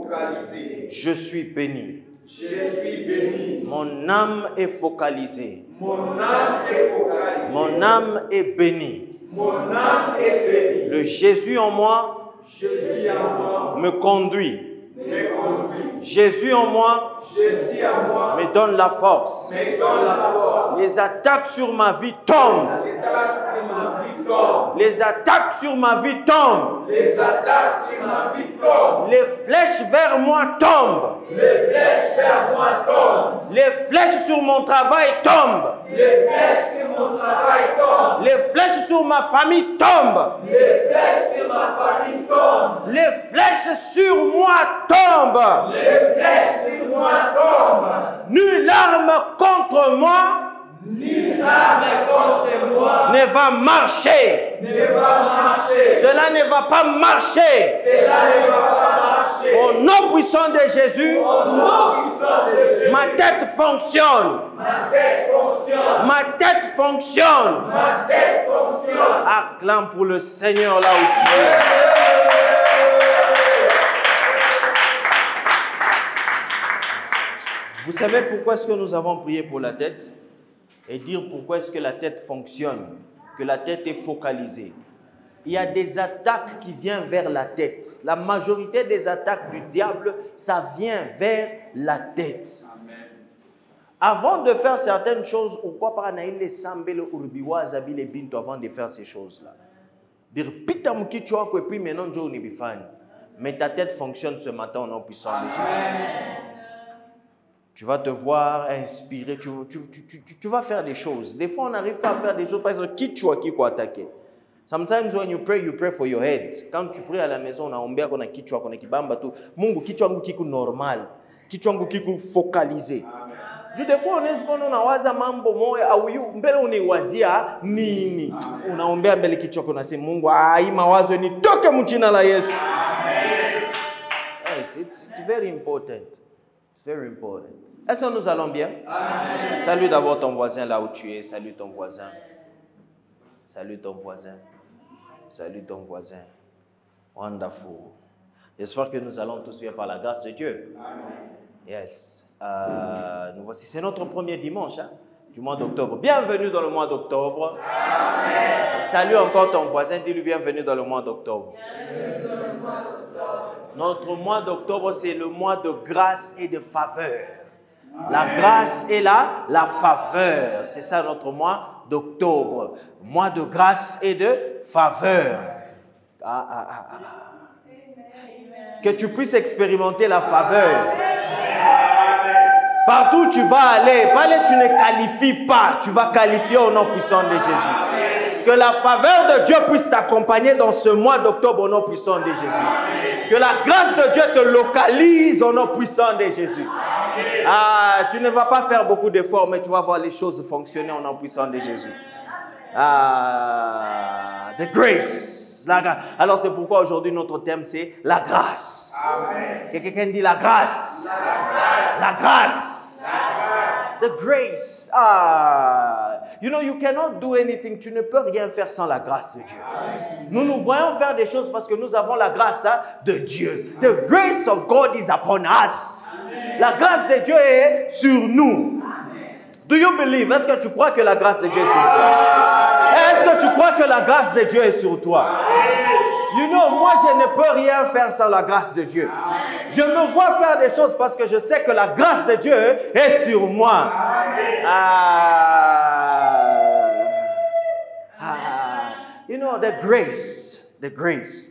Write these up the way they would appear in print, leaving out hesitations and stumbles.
focalisé. Je suis béni. Je suis béni. Mon âme est focalisée. Mon âme est focalisée. Mon âme est bénie. Mon âme est bénie. Le Jésus en moi Jésus en moi me conduit. me conduit. Jésus en moi Jésus en moi me donne la force. me donne la force. Les attaques sur ma vie tombent. Les attaques sur ma vie tombent. Les attaques sur ma vie tombent. Les attaques sur ma vie tombent. Les flèches vers moi tombent. Les flèches vers moi tombent. Les flèches sur mon travail tombent. Les flèches sur mon travail tombent. Les flèches sur ma famille tombent. Les flèches sur ma famille tombent. Les flèches sur moi tombent. Les flèches sur moi tombent. Nulle arme contre moi Nulle arme contre moi ne va marcher. ne va marcher. Cela ne va pas marcher. Cela ne va pas marcher. Au nom puissant de Jésus, Au nom puissant de Jésus, ma tête fonctionne. ma tête fonctionne. Ma tête fonctionne. Ma tête fonctionne. Acclame pour le Seigneur là où tu es. Vous savez pourquoi est-ce que nous avons prié pour la tête? Et dire pourquoi est-ce que la tête fonctionne, que la tête est focalisée. Il y a des attaques qui viennent vers la tête. La majorité des attaques du diable, ça vient vers la tête. Amen. Avant de faire certaines choses, avant de faire ces choses-là, dire mais ta tête fonctionne ce matin au nom puissant de Jésus. Tu vas te voir inspirer, tu vas faire des choses. Des fois, on n'arrive pas à faire des choses parce que qui tu as qui attaquer. Sometimes when you pray for your head. Quand tu pries à la maison, on a ombea kona kichwa kona kibamba tu. Mungu kichwa wangu kiku normal. Kichwa wangu kiku focalisé. Des fois, on est qu'on unawaza mambo moya au mbele uniwazia nini. Unaombea mbele kichwa kona sema Mungu hii mawazo ni toke mjina la Yesu. Yes, it's very important. It's very important. Est-ce que nous allons bien? Amen. Salue d'abord ton voisin là où tu es. Salue ton voisin. Salue ton voisin. Salut ton voisin. Wonderful. J'espère que nous allons tous bien par la grâce de Dieu. Amen. Yes. Nous voici. C'est notre premier dimanche du mois d'octobre. Bienvenue dans le mois d'octobre. Amen. Salut encore ton voisin. Dis-lui bienvenue dans le mois d'octobre. Bienvenue dans le mois d'octobre. Notre mois d'octobre, c'est le mois de grâce et de faveur. La grâce et la faveur. C'est ça notre mois d'octobre. Mois de grâce et de faveur. Que tu puisses expérimenter la faveur. Partout où tu vas aller, tu ne qualifies pas. Tu vas qualifier au nom puissant de Jésus. Que la faveur de Dieu puisse t'accompagner dans ce mois d'octobre au nom puissant de Jésus. Que la grâce de Dieu te localise au nom puissant de Jésus. Tu ne vas pas faire beaucoup d'efforts, mais tu vas voir les choses fonctionner au nom puissant de Jésus. The grace. La grâce. Alors c'est pourquoi aujourd'hui notre thème c'est la grâce. Amen. Que quelqu'un dit la grâce. La grâce. La grâce. The grace. You know, you cannot do anything. Tu ne peux rien faire sans la grâce de Dieu. Nous nous voyons faire des choses parce que nous avons la grâce de Dieu. The grace of God is upon us. La grâce de Dieu est sur nous. Do you believe? Est-ce que tu crois que la grâce de Dieu est sur toi? Est-ce que tu crois que la grâce de Dieu est sur toi? You know, moi je ne peux rien faire sans la grâce de Dieu. Je me vois faire des choses parce que je sais que la grâce de Dieu est sur moi. You know, the grace. The grace.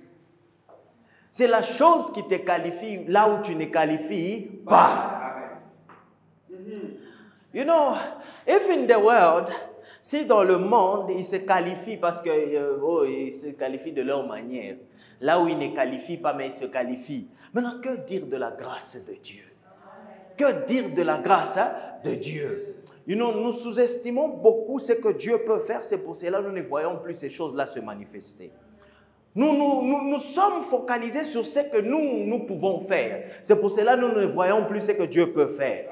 C'est la chose qui te qualifie là où tu ne qualifies pas. You know, if in the world, si dans le monde, ils se qualifient parce que ils se qualifient de leur manière. Là où ils ne qualifient pas, mais ils se qualifient. Maintenant, que dire de la grâce de Dieu? Que dire de la grâce de Dieu? You know, nous sous-estimons beaucoup ce que Dieu peut faire. C'est pour cela que nous ne voyons plus ces choses-là se manifester. Nous sommes focalisés sur ce que nous pouvons faire. C'est pour cela que nous ne voyons plus ce que Dieu peut faire.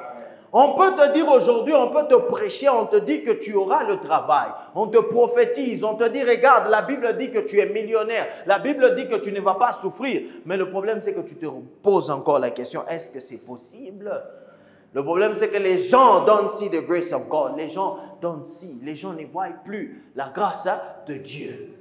On peut te dire aujourd'hui, on peut te prêcher, on te dit que tu auras le travail. On te prophétise, on te dit, regarde, la Bible dit que tu es millionnaire. La Bible dit que tu ne vas pas souffrir. Mais le problème, c'est que tu te poses encore la question, est-ce que c'est possible? Le problème, c'est que les gens don't see the grace of God. Les gens don't see. Les gens ne voient plus la grâce de Dieu.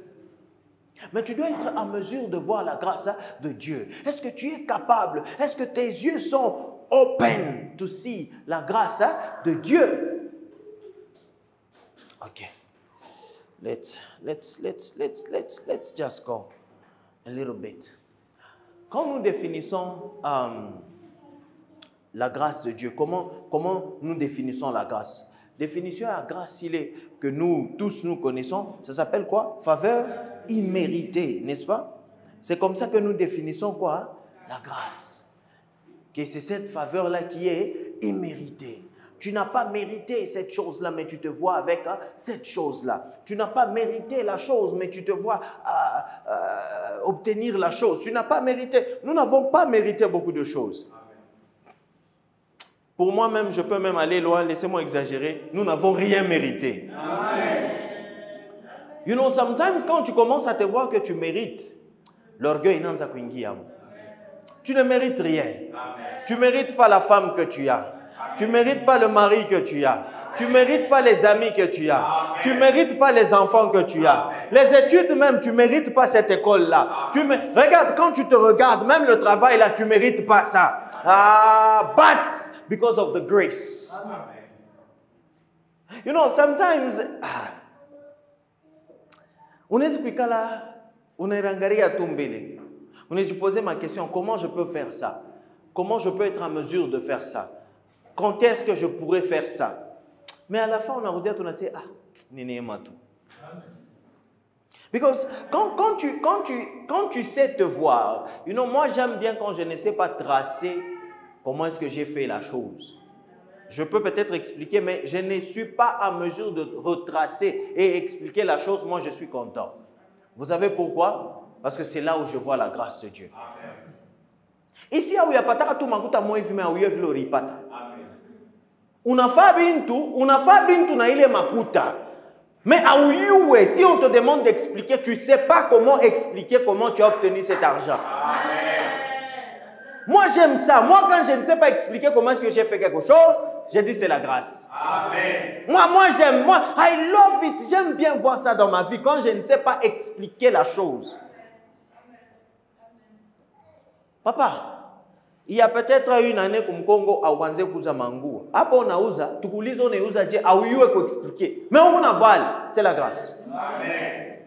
Mais tu dois être en mesure de voir la grâce de Dieu. Est-ce que tu es capable? Est-ce que tes yeux sont open to see la grâce de Dieu? Ok. Let's just go a little bit. Quand nous définissons la grâce de Dieu, comment nous définissons la grâce? Définition de la grâce, il est que nous tous nous connaissons, ça s'appelle quoi? Faveur imméritée, n'est-ce pas? C'est comme ça que nous définissons quoi? La grâce. Que c'est cette faveur-là qui est imméritée. Tu n'as pas mérité cette chose-là, mais tu te vois avec cette chose-là. Tu n'as pas mérité la chose, mais tu te vois obtenir la chose. Tu n'as pas mérité. Nous n'avons pas mérité beaucoup de choses. Pour moi-même, je peux même aller loin, laissez-moi exagérer. Nous n'avons rien mérité. Amen. You know, sometimes quand tu commences à te voir que tu mérites, l'orgueil n'en a qu'un. Tu ne mérites rien. Amen. Tu ne mérites pas la femme que tu as. Amen. Tu ne mérites pas le mari que tu as. Amen. Tu ne mérites pas les amis que tu as. Amen. Tu ne mérites pas les enfants que tu as. Amen. Les études même, tu ne mérites pas cette école-là. Regarde, quand tu te regardes, même le travail là, tu ne mérites pas ça. But because of the grace. Amen. You know, sometimes, on est rangaria tumbele. On est posé ma question, comment je peux faire ça? Comment je peux être en mesure de faire ça? Quand est-ce que je pourrais faire ça? Mais à la fin, on a dit, because quand tu sais te voir, you know, moi j'aime bien quand je ne sais pas tracer comment est-ce que j'ai fait la chose. Je peux peut-être expliquer, mais je ne suis pas en mesure de retracer et expliquer la chose. Moi, je suis content. Vous savez pourquoi? Parce que c'est là où je vois la grâce de Dieu. Amen. Ici, où il y a pas tout makuta moi mais où il y a vlori pata. Unafa bintu na ile makuta. Mais si on te demande d'expliquer, tu ne sais pas comment expliquer comment tu as obtenu cet argent. Amen. Moi, j'aime ça. Moi, quand je ne sais pas expliquer comment est-ce que j'ai fait quelque chose, je dis c'est la grâce. Amen. Moi, j'aime. Moi, I love it. J'aime bien voir ça dans ma vie quand je ne sais pas expliquer la chose. Papa, il y a peut-être une année comme Congo a wanze kuza manguo. Hapo unauza, tukuulize unauza je auyue kuexpliquer. Mais on a val, c'est la grâce. Amen.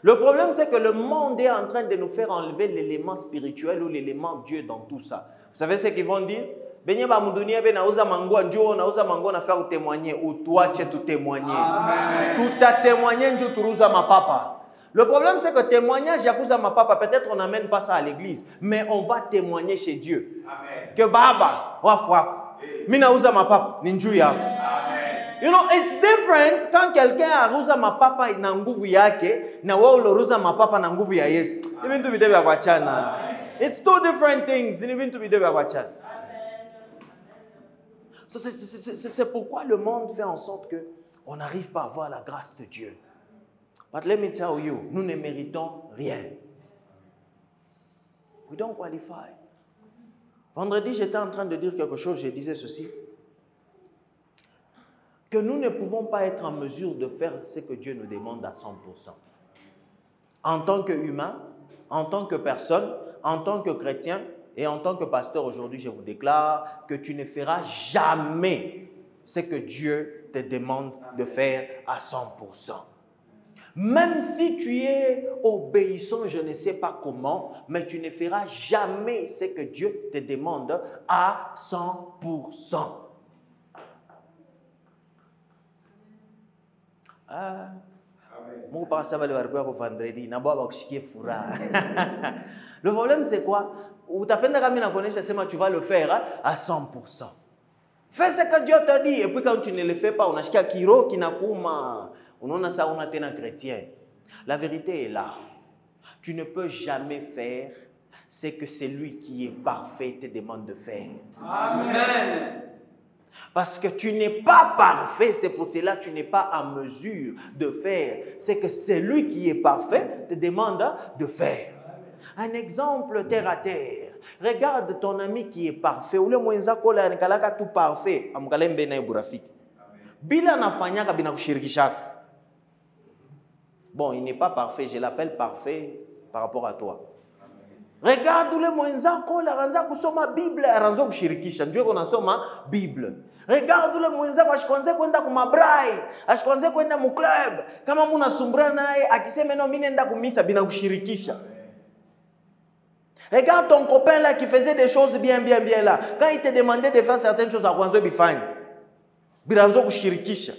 Le problème c'est que le monde est en train de nous faire enlever l'élément spirituel ou l'élément Dieu dans tout ça. Vous savez ce qu'ils vont dire? Benye ba mudunia be nauza manguo njoo nauza manguo na faire témoigner ou toi tu témoigner. Amen. Tout a témoigné njoo turuza mapapa. Le problème, c'est que témoignage, Yakuza ma papa, peut-être on n'amène pas ça à l'église, mais on va témoigner chez Dieu. Amen. Que Baba, wafwa, mina uza ma papa, ninjuya. You know, it's different quand quelqu'un a uza ma papa na nguvu yake, na wewe uloruza ma papa na nguvu ya Yesu. Even to be there kwa chana. It's two different things. Even to be there kwa chana. C'est pourquoi le monde fait en sorte que on n'arrive pas à voir la grâce de Dieu. But let me tell you, nous ne méritons rien. We don't qualify. Vendredi, j'étais en train de dire quelque chose, je disais ceci. Que nous ne pouvons pas être en mesure de faire ce que Dieu nous demande à 100%. En tant qu'humain, en tant que personne, en tant que chrétien et en tant que pasteur, aujourd'hui, je vous déclare que tu ne feras jamais ce que Dieu te demande de faire à 100%. Même si tu es obéissant, je ne sais pas comment, mais tu ne feras jamais ce que Dieu te demande à 100%. Le problème c'est quoi? Tu vas le faire à 100%. Fais ce que Dieu te dit et puis quand tu ne le fais pas, on a un kiro qui n'a pas. On a ça, on a un chrétien. La vérité est là. Tu ne peux jamais faire ce que celui qui est parfait te demande de faire. Amen. Parce que tu n'es pas parfait, c'est pour cela que tu n'es pas en mesure de faire. C'est que celui qui est parfait te demande de faire. Un exemple terre à terre. Regarde ton ami qui est parfait. Ule mwenzako la nikalaka tout parfait. Amkalembe na burafiki. Bila nafanyaka bina kushirikishaka. Bon, il n'est pas parfait, je l'appelle parfait par rapport à toi. Regarde ule mwenzako la ranza kusoma Bible, ranzo kushirikisha. Njoo kuna soma Bible. Regarde ule mwenzako ashikwanze kwenda kumabrai, ashikwanze kwenda mu club. Kama mnasumbura naye akisema no mimi nenda kumisa bina kushirikisha. Regarde ton copain là qui faisait des choses bien là. Quand il te demandait de faire certaines choses, à kwanzo bifanye. Bilanzo kushirikisha.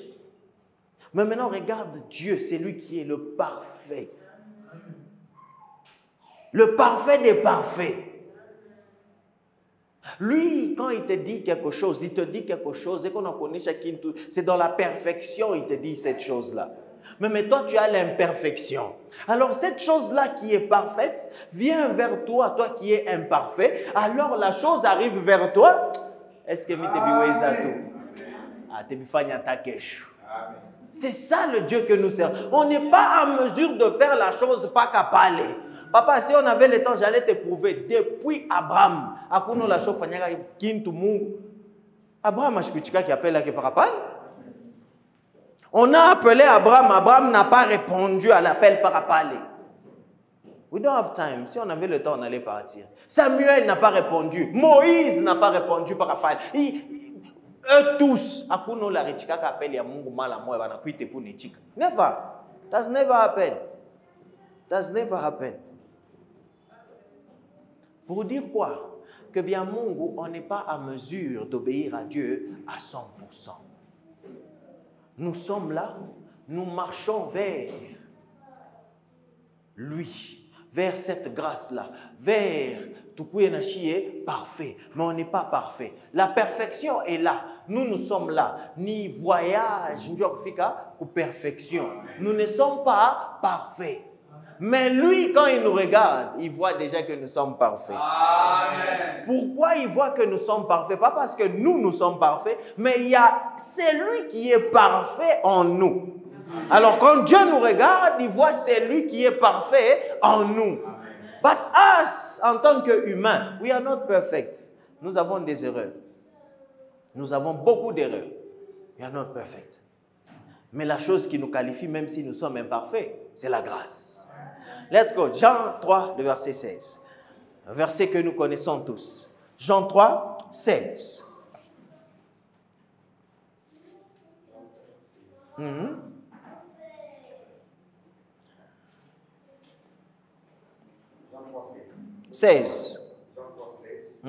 Mais maintenant regarde Dieu, c'est lui qui est le parfait. Le parfait des parfaits. Lui, quand il te dit quelque chose, il te dit quelque chose et qu'on en connaît chacun, c'est dans la perfection il te dit cette chose-là. Mais toi, tu as l'imperfection. Alors, cette chose-là qui est parfaite vient vers toi, toi qui es imparfait. Alors, la chose arrive vers toi. Est-ce que c'est ça le Dieu que nous servons. On n'est pas en mesure de faire la chose pas qu'à parler. Papa, si on avait le temps, j'allais te prouver. Depuis Abraham, Abraham, qui appelle la parapal. On a appelé Abraham. Abraham n'a pas répondu à l'appel parapal. We don't have time. Si on avait le temps, on allait partir. Samuel n'a pas répondu. Moïse n'a pas répondu parapal. Eux tous, akuno la rechika ka appelle ya Mungu mala moya bana kuite pour nechika. Never. That's never happened. That's never happened. Pour dire quoi? Que bien Mungu, on n'est pas à mesure d'obéir à Dieu à 100%. Nous sommes là, nous marchons vers lui, vers cette grâce-là, vers Tukuyenachie parfait, mais on n'est pas parfait. La perfection est là. Nous sommes là. Ni voyage, ni perfection. Nous ne sommes pas parfaits. Mais lui, quand il nous regarde, il voit déjà que nous sommes parfaits. Amen. Pourquoi il voit que nous sommes parfaits? Pas parce que nous sommes parfaits, mais c'est lui qui est parfait en nous. Alors quand Dieu nous regarde, il voit c'est lui qui est parfait en nous. But us, en tant qu'humains, we are not perfect. Nous avons des erreurs. Nous avons beaucoup d'erreurs. We are not perfect. Mais la chose qui nous qualifie, même si nous sommes imparfaits, c'est la grâce. Let's go. Jean 3, le verset 16. Un verset que nous connaissons tous. Jean 3, 16. Jean 3, 16. Jean 3, 16.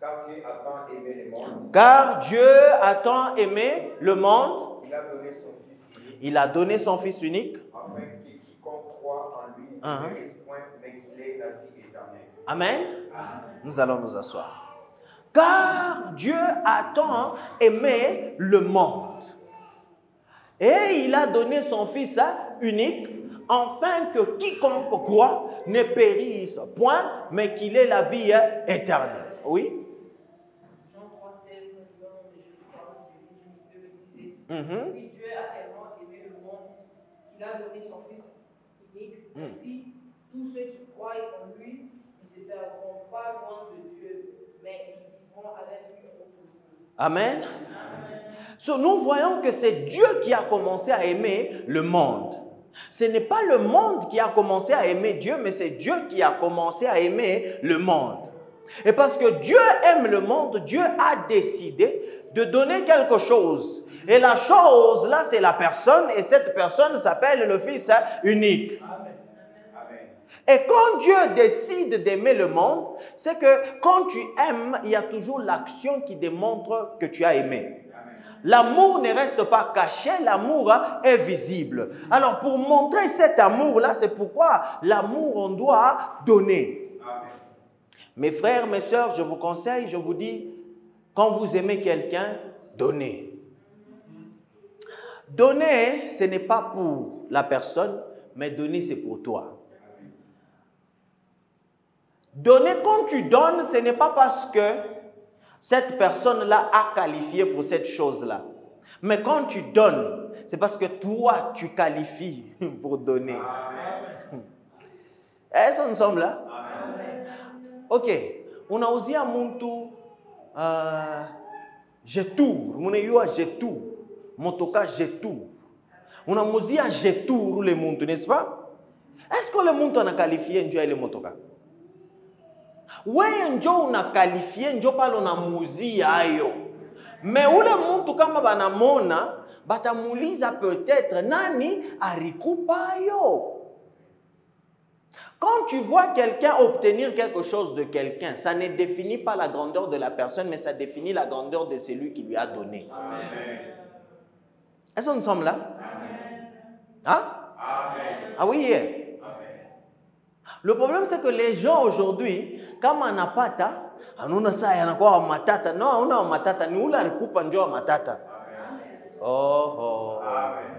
Car Dieu a tant aimé le monde. Car Dieu a tant aimé le monde. Il a donné son Fils unique. Il a donné son Fils unique. Afin que quiconque croit en lui ne périsse point, mais qu'il ait la vie éternelle. Amen. Nous allons nous asseoir. Car Dieu a tant aimé le monde. Et il a donné son Fils unique, afin que quiconque croit ne périsse point, mais qu'il ait la vie éternelle. Oui? Jean 3, 16, nous disons de Jésus parle de 17. Oui, Dieu a tellement aimé le monde qu'il a donné son Fils unique. Ainsi, tous ceux qui croient en lui ne se perdront pas loin de Dieu, mais ils vivront avec lui pour toujours. Amen. So, nous voyons que c'est Dieu qui a commencé à aimer le monde. Ce n'est pas le monde qui a commencé à aimer Dieu, mais c'est Dieu qui a commencé à aimer le monde. Et parce que Dieu aime le monde, Dieu a décidé de donner quelque chose. Et la chose, là, c'est la personne, et cette personne s'appelle le Fils unique. Amen. Et quand Dieu décide d'aimer le monde, c'est que quand tu aimes, il y a toujours l'action qui démontre que tu as aimé. L'amour ne reste pas caché, l'amour est visible. Alors pour montrer cet amour-là, c'est pourquoi l'amour, on doit donner. Amen. Mes frères, mes sœurs, je vous conseille, je vous dis, quand vous aimez quelqu'un, donnez. Donner, ce n'est pas pour la personne, mais donner, c'est pour toi. Donner, quand tu donnes, ce n'est pas parce que Cette personne-là a qualifié pour cette chose-là. Mais quand tu donnes, c'est parce que toi, tu qualifies pour donner. Est-ce qu'on ensemble là? Ok. On a aussi un monde je tourne. On a eu un je tourne. Motoka je tourne. On a aussi un je tourne le monde, n'est-ce pas? Est-ce que le monde a qualifié Ndiou et le motoka? Oui, on a qualifié Ndiou par on a mouzi ayo. Mais où le monde kama banamona, batamuliza peut-être nani arikupa yo. Quand tu vois quelqu'un obtenir quelque chose de quelqu'un, ça ne définit pas la grandeur de la personne, mais ça définit la grandeur de celui qui lui a donné. Est-ce que nous sommes là? Hein? Amen. Ah oui, yeah. Le problème, c'est que les gens aujourd'hui, quand on n'a pas ta, on a ça, il y a quoi matata. Non, on a matata. Nous, la recoupe en matata. Oh. Amen.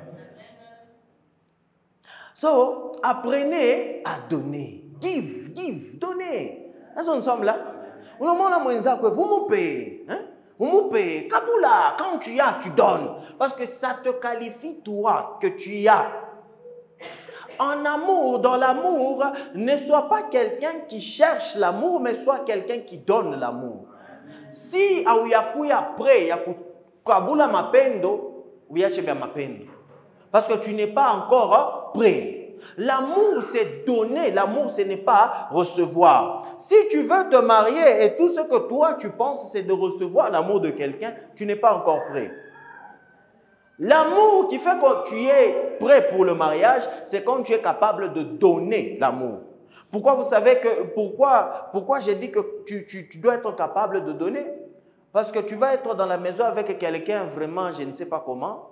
So, apprenez à donner. Give, donnez. Est-ce que nous sommes là? On a vous me payez. Hein? Vous me payez. Kaboula, quand tu as, tu donnes. Parce que ça te qualifie, toi, que tu as. En amour, dans l'amour, ne sois pas quelqu'un qui cherche l'amour, mais sois quelqu'un qui donne l'amour. Si après, kabula mapendo, mapendo. Parce que tu n'es pas encore prêt. L'amour, c'est donner. L'amour, ce n'est pas recevoir. Si tu veux te marier et tout ce que toi, tu penses, c'est de recevoir l'amour de quelqu'un, tu n'es pas encore prêt. L'amour qui fait que tu es prêt pour le mariage, c'est quand tu es capable de donner l'amour. Pourquoi vous savez que, pourquoi j'ai dit que tu dois être capable de donner? Parce que tu vas être dans la maison avec quelqu'un vraiment, je ne sais pas comment,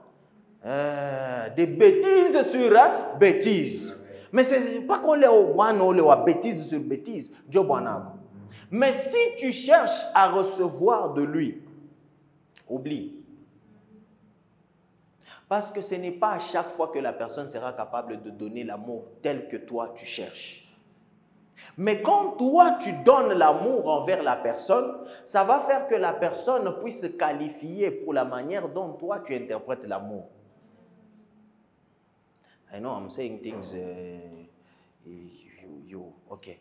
des bêtises sur bêtises. Mais ce n'est pas qu'on les a bêtises sur bêtises. Mais si tu cherches à recevoir de lui, oublie. Parce que ce n'est pas à chaque fois que la personne sera capable de donner l'amour tel que toi tu cherches. Mais quand toi tu donnes l'amour envers la personne, ça va faire que la personne puisse se qualifier pour la manière dont toi tu interprètes l'amour. I know I'm saying things, okay.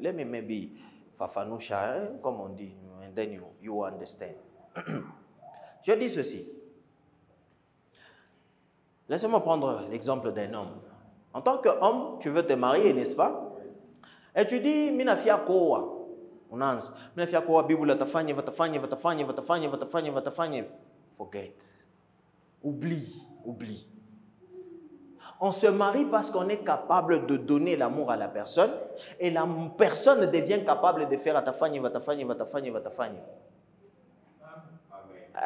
Let me maybe fafanoucha, comme on dit, and then you understand. Je dis ceci. Laissez-moi prendre l'exemple d'un homme. En tant qu'homme, tu veux te marier, n'est-ce pas? Et tu dis, minafia koa. On anse. Minafia koa, Bible, vatafanye. Forget. Oublie. On se marie parce qu'on est capable de donner l'amour à la personne et la personne devient capable de faire vatafanye.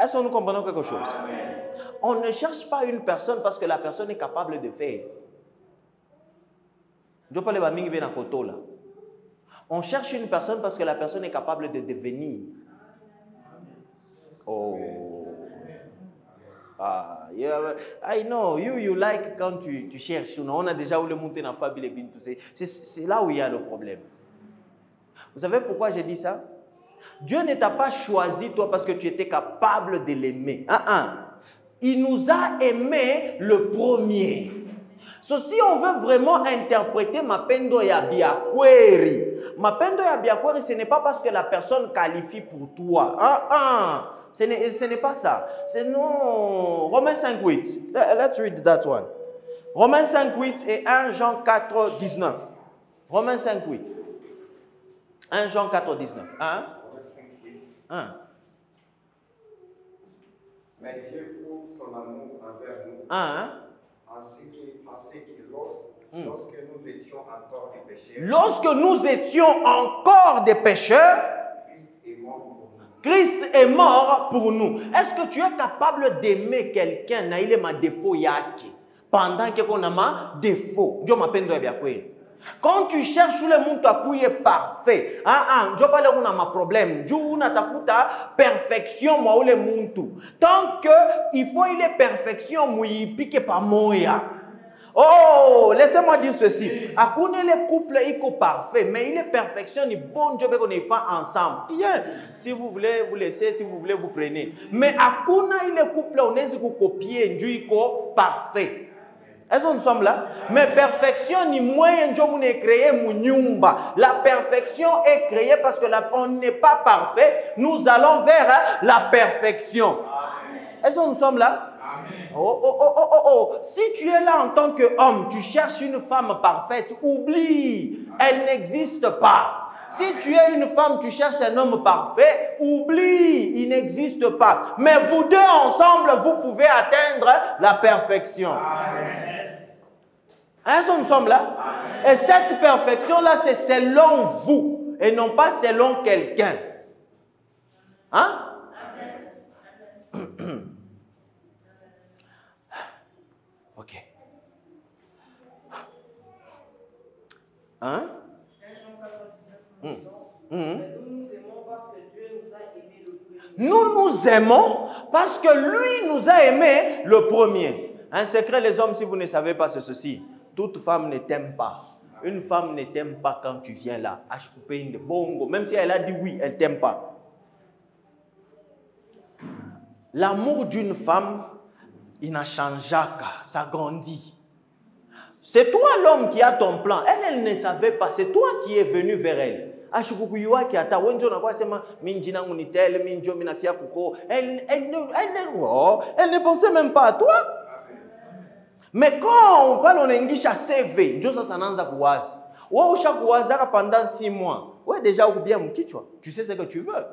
Est-ce que nous comprenons quelque chose? Amen. On ne cherche pas une personne parce que la personne est capable de faire. On cherche une personne parce que la personne est capable de devenir. Oh. Yeah, I know, you like quand tu cherches. On a déjà eu le monté dans Fabi et Bintou. C'est là où il y a le problème. Vous savez pourquoi j'ai dit ça? Dieu ne t'a pas choisi toi parce que tu étais capable de l'aimer. Il nous a aimés le premier. Si on veut vraiment interpréter Mapendo ya Biakweri, ce n'est pas parce que la personne qualifie pour toi. Ce n'est pas ça. C'est non. Romains 5:8. Let's read that one. Romains 5:8 et 1 Jean 4:19. Romains 5:8. 1 Jean 4:19. Mais Dieu prouve son amour envers nous. En ce que lorsque nous étions encore des pécheurs. Lorsque nous étions encore des pécheurs, Christ est mort pour nous. Est-ce que tu es capable d'aimer quelqu'un na ile ma défaut yake pendant que qu'on a ma défaut? Dieu m'appelle de bien quoi. Quand tu cherches le monde qui est parfait, Dieu parle qu'on a ma problème. Dieu n'a ta futa perfection moi ou le monde. Tant que il faut il est perfection moi il pique pas moya. Oh, laissez-moi dire ceci. Akune le couple est parfait, mais il est perfectionné. Bon Dieu, qu'on est fait ensemble. Bien, si vous voulez, vous laissez. Si vous voulez, vous prenez. Mais Akuna, il est couple, on est copier, Dieu parfait. Est-ce que nous sommes là? Mais perfection, ni moyen Dieu nous créé munyumba. La perfection est créée parce que on n'est pas parfait. Nous allons vers la perfection. Est-ce que nous sommes là? Oh. Si tu es là en tant qu'homme, tu cherches une femme parfaite, oublie, elle n'existe pas. Si tu es une femme, tu cherches un homme parfait, oublie, il n'existe pas. Mais vous deux ensemble, vous pouvez atteindre la perfection. Est-ce que nous sommes là? Et cette perfection-là, c'est selon vous et non pas selon quelqu'un. Hein? Ok. Hein? Nous nous aimons parce que lui nous a aimés le premier. Un secret, les hommes, si vous ne savez pas, c'est ceci. Toute femme ne t'aime pas. Une femme ne t'aime pas quand tu viens là. Même si elle a dit oui, elle ne t'aime pas. L'amour d'une femme, il n'a changé qu'à, ça grandit. C'est toi l'homme qui a ton plan. Elle ne savait pas. C'est toi qui es venu vers elle. Elle ne pensait même pas à toi. Mais quand on parle en anglais à CV, pendant 6 mois, ouais, déjà, tu sais ce que tu veux.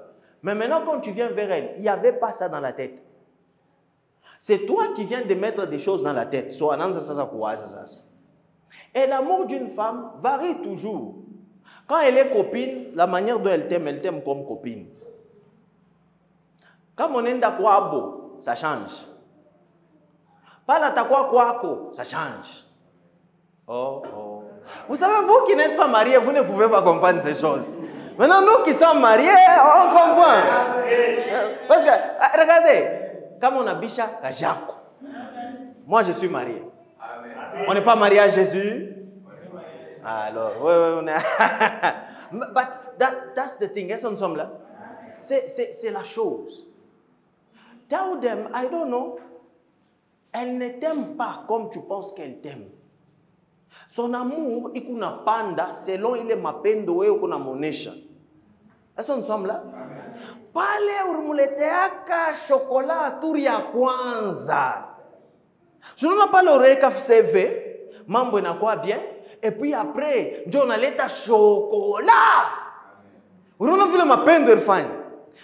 Mais maintenant, quand tu viens vers elle, il n'y avait pas ça dans la tête. C'est toi qui viens de mettre des choses dans la tête. Et l'amour d'une femme varie toujours. Quand elle est copine, la manière dont elle t'aime comme copine. Quand on est d'accord, ça change. Pas la quoi, ça change. Oh. Vous savez, vous qui n'êtes pas mariés, vous ne pouvez pas comprendre ces choses. Maintenant, nous qui sommes mariés, on comprend. Parce que, regardez, comme on a Bicha à Jacques. Moi, je suis marié. On n'est pas marié à Jésus. Alors, oui, on est. But that's the thing. Est-ce que nous sommes là? C'est la chose. Tell them, I don't know. Elle ne t'aime pas comme tu penses qu'elle t'aime. Son amour, il kuna panda selon il est mapendo et kuna monesha. Est-ce que nous sommes là? Pale urmuleteaka chocolat turia kwanza. Je n'ai pas l'oreille qu'a CV, mambo inakuwa bien, et puis après, ndio unaleta chocolat. Unaona vile mapendo ilifanya.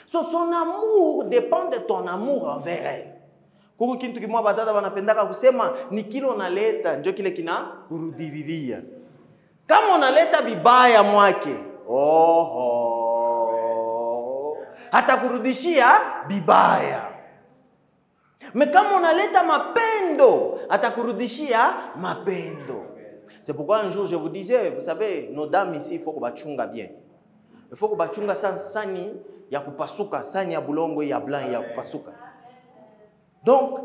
So son amour dépend de ton amour envers elle. Kuku kintu kimwa batata wanapendaka kusema ni kile unaleta ndio kile kina kurudiriria. Kama unaleta bibaya mwake, hata kurudishia bibaya. Mais kama unaleta mapendo, hata kurudishia mapendo. C'est pourquoi un jour je vous disais, vous savez, nos dames ici, il faut que bachunga bien. Il faut que bachunga sani ya kupasuka, sani ya bulongo ya blanc ya kupasuka. Donc,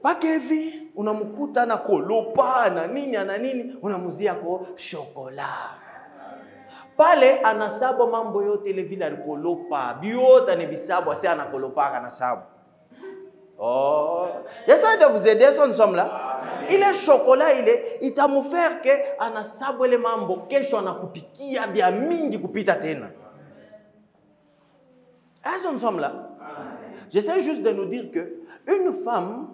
pakevi, unamukuta na kolopa, na nini, unamuzia ko chocolat. Pale, anasabo mambo yote ile vile alikolopa. Biota ne bisabo, asi anakolopa anasabo. Oh, j'essaie de vous aider, nous sommes là. Il est chocolat, il t'a mu faire que anasabo le mambo, kesho anakupikia bia mingi kupita tena. Est-ce que nous sommes là? J'essaie juste de nous dire que une femme,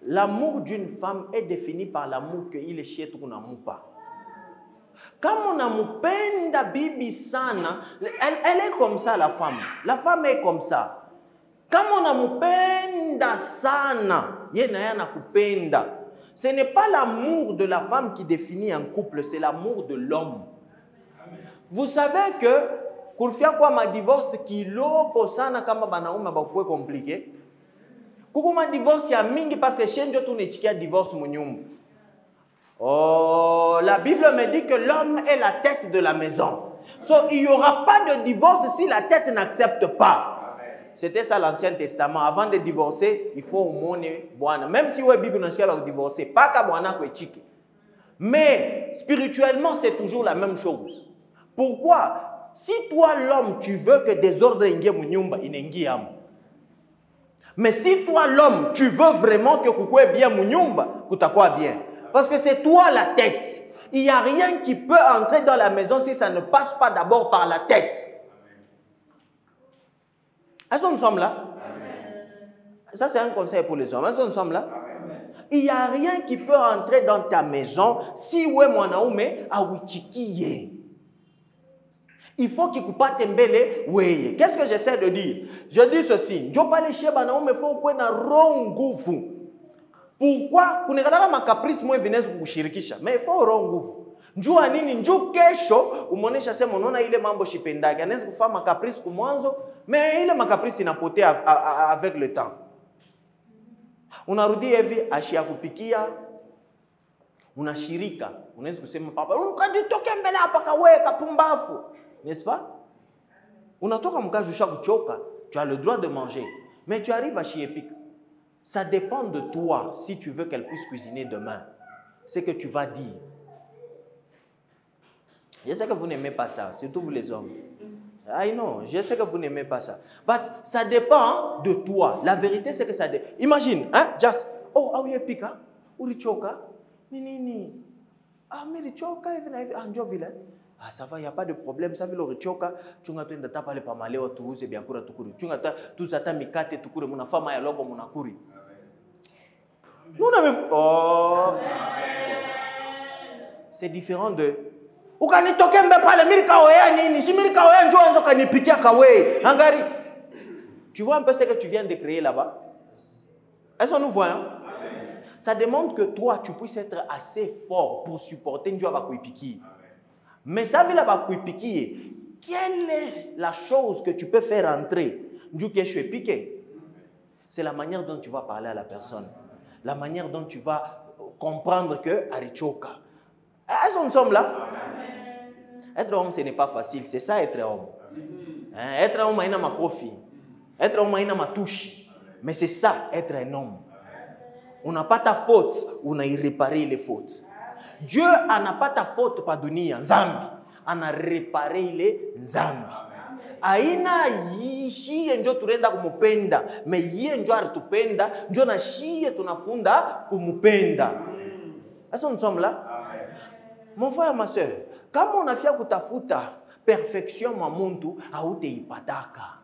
l'amour d'une femme est défini par l'amour qu'il est chez tout n'amour pas. Comme on a mupenda bibi sana, elle est comme ça la femme. La femme est comme ça. Comme on a mupenda sana, yena kupenda. Ce n'est pas l'amour de la femme qui définit un couple, c'est l'amour de l'homme. Vous savez que Kurfia kwa ma divorce kiloko sana kama banaume bakwe compliqué. Kuko ma divorce ya mingi parce que chenjo tu nechikia divorce munyumba. Oh, la Bible me dit que l'homme est la tête de la maison. So il y aura pas de divorce si la tête n'accepte pas. C'était ça l'Ancien Testament. Avant de divorcer, il faut au monde boana. Même si la Bible n'a pas divorcer, pas qu'à boana que tchiki. Mais spirituellement, c'est toujours la même chose. Pourquoi? Si toi, l'homme, tu veux que désordre ingie munyumba, inengiam. Mais si toi, l'homme, tu veux vraiment que koukou est bien munyumba, koutakwa bien. Parce que c'est toi la tête. Il n'y a rien qui peut entrer dans la maison si ça ne passe pas d'abord par la tête. Est-ce que nous sommes là? Ça, c'est un conseil pour les hommes. Est-ce que nous sommes là? Il n'y a rien qui peut entrer dans ta maison si ouais mwanaume awichikiye. Il faut qu'il ne coupe pas tembele. Oui. Qu'est-ce que j'essaie de dire? Je dis ceci. Je parle chez banaume, il faut qu'on ait un rongoufou. Pourquoi? Pour ne pas ma caprice, moi, venez vous shirikisha. Mais il faut rongoufou. Njua nini nju kesho umonesha sema unaona ile mambo shipendaki. Anaweza kufanya ma caprice kwa mwanzo, mais ile ma caprice inapotea avec le temps. Unarudi hivi ashia kupikia, unashirika, unaweza kusema papa, ukajitoke mbele hapa kaweka pumbafu. N'est-ce pas? Unatoka mkajusha kuchoka, tu as le droit de manger, mais tu arrives à chier. Ça dépend de toi si tu veux qu'elle puisse cuisiner demain. C'est que tu vas dire. Je sais que vous n'aimez pas ça, surtout vous les hommes. I know, je sais que vous n'aimez pas ça. Mais ça dépend de toi. La vérité, c'est que ça dépend. Imagine, hein, just, oh, ah oui, pika, ou richoka, ni. Ah, mais richoka, ah, ça va, il n'y a pas de problème. Ça veut le richoka, tu n'as pas de pamalé, tu c'est bien pour tukuri. Tu n'as pas de mikate, tukuri, mon femme, il y a l'homme, mon akuri. Nous n'avons. Oh, c'est différent de. Tu vois un peu ce que tu viens de créer là-bas? Est-ce qu'on nous voit? Hein? Ça demande que toi, tu puisses être assez fort pour supporter une joie. Mais ça veut là-bas, quelle est la chose que tu peux faire entrer? C'est la manière dont tu vas parler à la personne. La manière dont tu vas comprendre que Arichoka. Est-ce qu'on sommes là? Être homme, ce n'est pas facile. C'est ça, être homme. Hein? Être homme, il y a ma coffee. Être homme, il y a ma touche. Mais c'est ça, être un homme. On n'a pas ta faute, on a réparé les fautes. Dieu n'a pas ta faute, pas dunia, Nzambi. On a réparé les Nzambi. Aina yishi njo turenda kumupenda. Mais yeye njo aritupenda, njo na shie tunafunda kumupenda. Est-ce que nous sommes là? Mon frère, ma soeur, quand on a fait kutafuta perfection ma muntu aute ipataka.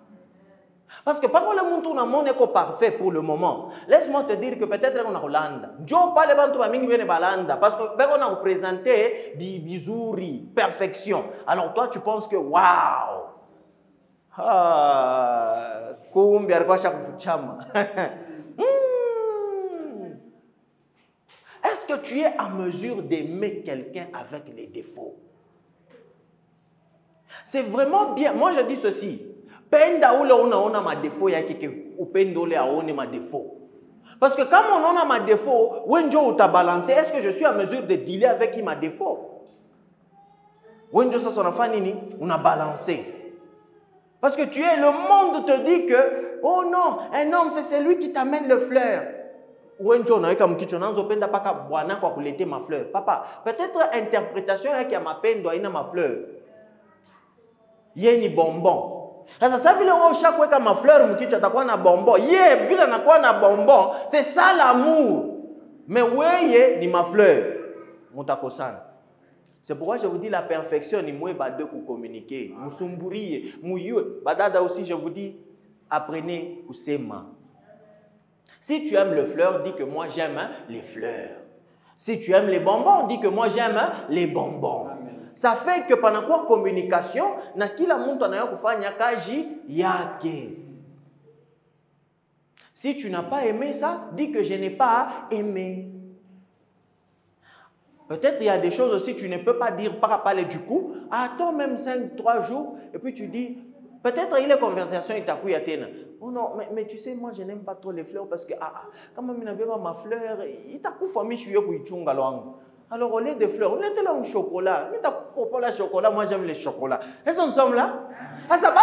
Parce que par contre le muntu na mon est parfait pour le moment. Laisse-moi te dire que peut-être on a Hollande. Jo pas le bantu ba mingi bene balanda parce que on a représenté bizuri, perfection. Alors toi tu penses que waouh. Ah, kumbi alikuwa shakufuchama. Est-ce que tu es en mesure d'aimer quelqu'un avec les défauts? C'est vraiment bien. Moi, je dis ceci. Penda ule ona ma défaut ya keke upenda ule aone ma défaut. Parce que quand on a ma défaut, wenjo uta balancer, est-ce que je suis en mesure de dealer avec ma défaut? Wenjo ça son enfant nini, on a balancé. Parce que tu es, le monde te dit que oh non, un homme c'est celui qui t'amène le fleur. Papa, peut-être interprétation est qu'il y a ma peine, doit y ma fleur. Il y a une bonbon. Ça veut dire que chaque fois que ma fleur, mu kichwa takuwa na bonbon. Yé, vile na kwa na bonbon, c'est ça l'amour. Mais weye ni ma fleur. Mutakosana. C'est pourquoi je vous dis la perfection ni mwe ba de ku communiquer. Musumburiye, muyue. Badada aussi je vous dis apprenez kusema. Si tu aimes le fleur, dis que moi j'aime les fleurs. Si tu aimes les bonbons, dis que moi j'aime les bonbons. Ça fait que pendant quoi communication, na kila muntu anayo kufanya kazi yake. Si tu n'as pas aimé ça, dis que je n'ai pas aimé. Peut-être il y a des choses aussi tu ne peux pas dire par parler du coup. Attends même 5-3 jours et puis tu dis peut-être il y a une conversation et tu as pu atteindre. Oh non, mais tu sais, moi je n'aime pas trop les fleurs parce que quand même il n'avait pas ma fleur, il t'a coup famille je suis yo kuichunga lwangu. Alors, au lieu de fleurs, on était là au chocolat. Mais t'as pas le chocolat, moi j'aime les chocolats. Est-ce qu'on sommes là? Ah, ça va,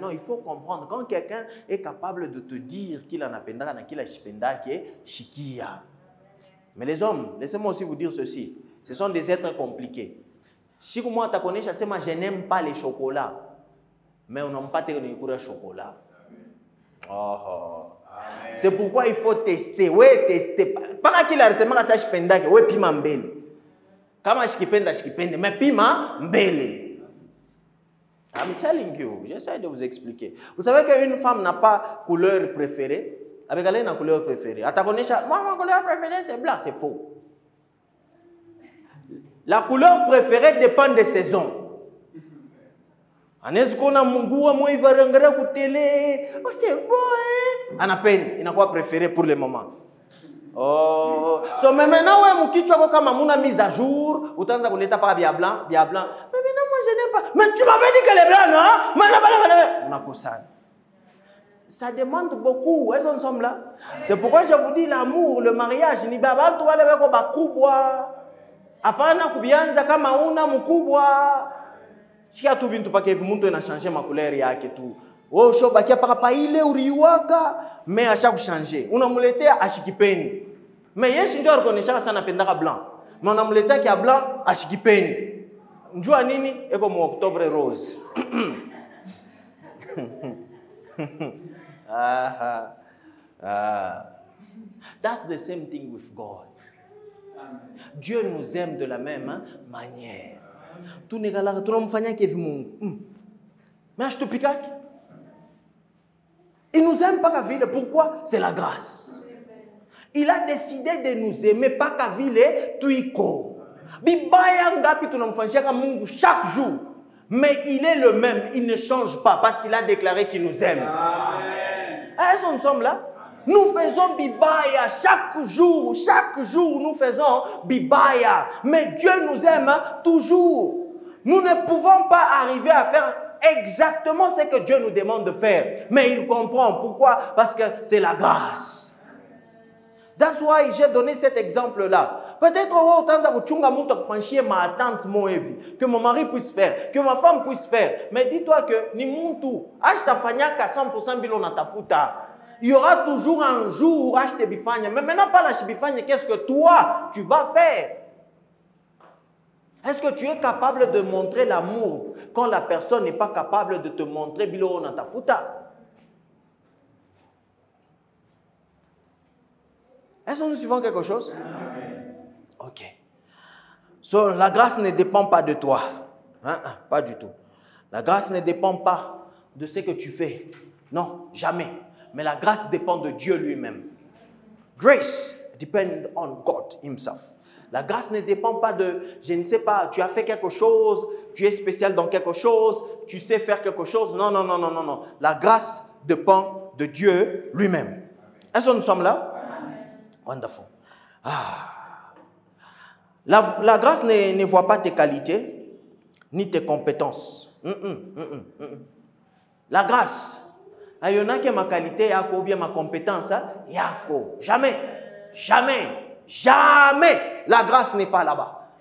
non, il faut comprendre. Quand quelqu'un est capable de te dire qu'il en a pendaka, qu'il a chipenda, qui est chikia. Mais les hommes, laissez-moi aussi vous dire ceci. Ce sont des êtres compliqués. Si moi, tu connais, je n'aime pas les chocolats. Mais on n'aime pas le chocolat. C'est pourquoi il faut tester. Oui, tester. Pas qu'il a récemment ça chipenda, oui, pima mbele. Kama chipenda, mais pima mbele. I'm telling you, j'essaie de vous expliquer. Vous savez qu'une femme n'a pas couleur préférée. Avec elle, elle a une couleur préférée. Moi, ma couleur préférée, c'est blanc. C'est faux. La couleur préférée dépend des saisons. C'est beau, hein? On a peine. Il n'a pas préféré pour le moment. Oh. So, mais maintenant, tu as mise à jour. Ou tu as bien blanc, bien blanc. Mais maintenant, moi, je n'aime pas. Mais tu m'avais dit qu'elle est blanche, non? On a ça. Ça demande beaucoup. Est-ce qu'on sommes là? C'est pourquoi je vous dis l'amour, le mariage. Ni baba, tu vas le voir kubwa. Apana kubianza kama una mkubwa. Shika tu bintu pake mtu ina changer ma couleur yake tu. Oh shoba kia papa ile uriwaka mais a chaque changer. Unamuletea ashikipeni. Mais yeshi ndio reconnaissance sana pendaka blanc. Mais unamuletea kia blanc ashikipeni. Njua nini? Eko mu Octobre rose. That's the same thing with God. Dieu nous aime de la même manière. Tout n'est pas là, tout le monde fait que vous. Mais je te pique. Il nous aime pas qu'à ville. Pourquoi? C'est la grâce. Il a décidé de nous aimer pas qu'à ville. Tuiko. Bibaya ngapi tu n'enfanchia comme Mungu chaque jour. Mais il est le même. Il ne change pas parce qu'il a déclaré qu'il nous aime. Est-ce que nous sommes là? Nous faisons bibaya chaque jour nous faisons bibaya. Mais Dieu nous aime toujours. Nous ne pouvons pas arriver à faire exactement ce que Dieu nous demande de faire. Mais il comprend. Pourquoi? Parce que c'est la grâce. That's why j'ai donné cet exemple-là. Peut-être que mon mari puisse faire, que ma femme puisse faire. Mais dis-toi que ni muntu, acheta fanyaka 100% bilo na tafuta. Il y aura toujours un jour où acheter bifanya. Mais maintenant, pas la bifanya, qu'est-ce que toi, tu vas faire? Est-ce que tu es capable de montrer l'amour quand la personne n'est pas capable de te montrer bilo na tafuta? Est-ce que nous suivons quelque chose? Ok. So, la grâce ne dépend pas de toi. Pas du tout. La grâce ne dépend pas de ce que tu fais. Non, jamais. Mais la grâce dépend de Dieu lui-même. Grace depends on God himself. La grâce ne dépend pas de, je ne sais pas, tu as fait quelque chose, tu es spécial dans quelque chose, tu sais faire quelque chose. Non, non, non, non, non, non. La grâce dépend de Dieu lui-même. Est-ce que nous sommes là? Wonderful. La grâce ne voit pas tes qualités ni tes compétences. La grâce, il y en a qui ma qualité ou bien ma compétence, yako. Jamais, jamais, jamais. La grâce n'est pas là-bas.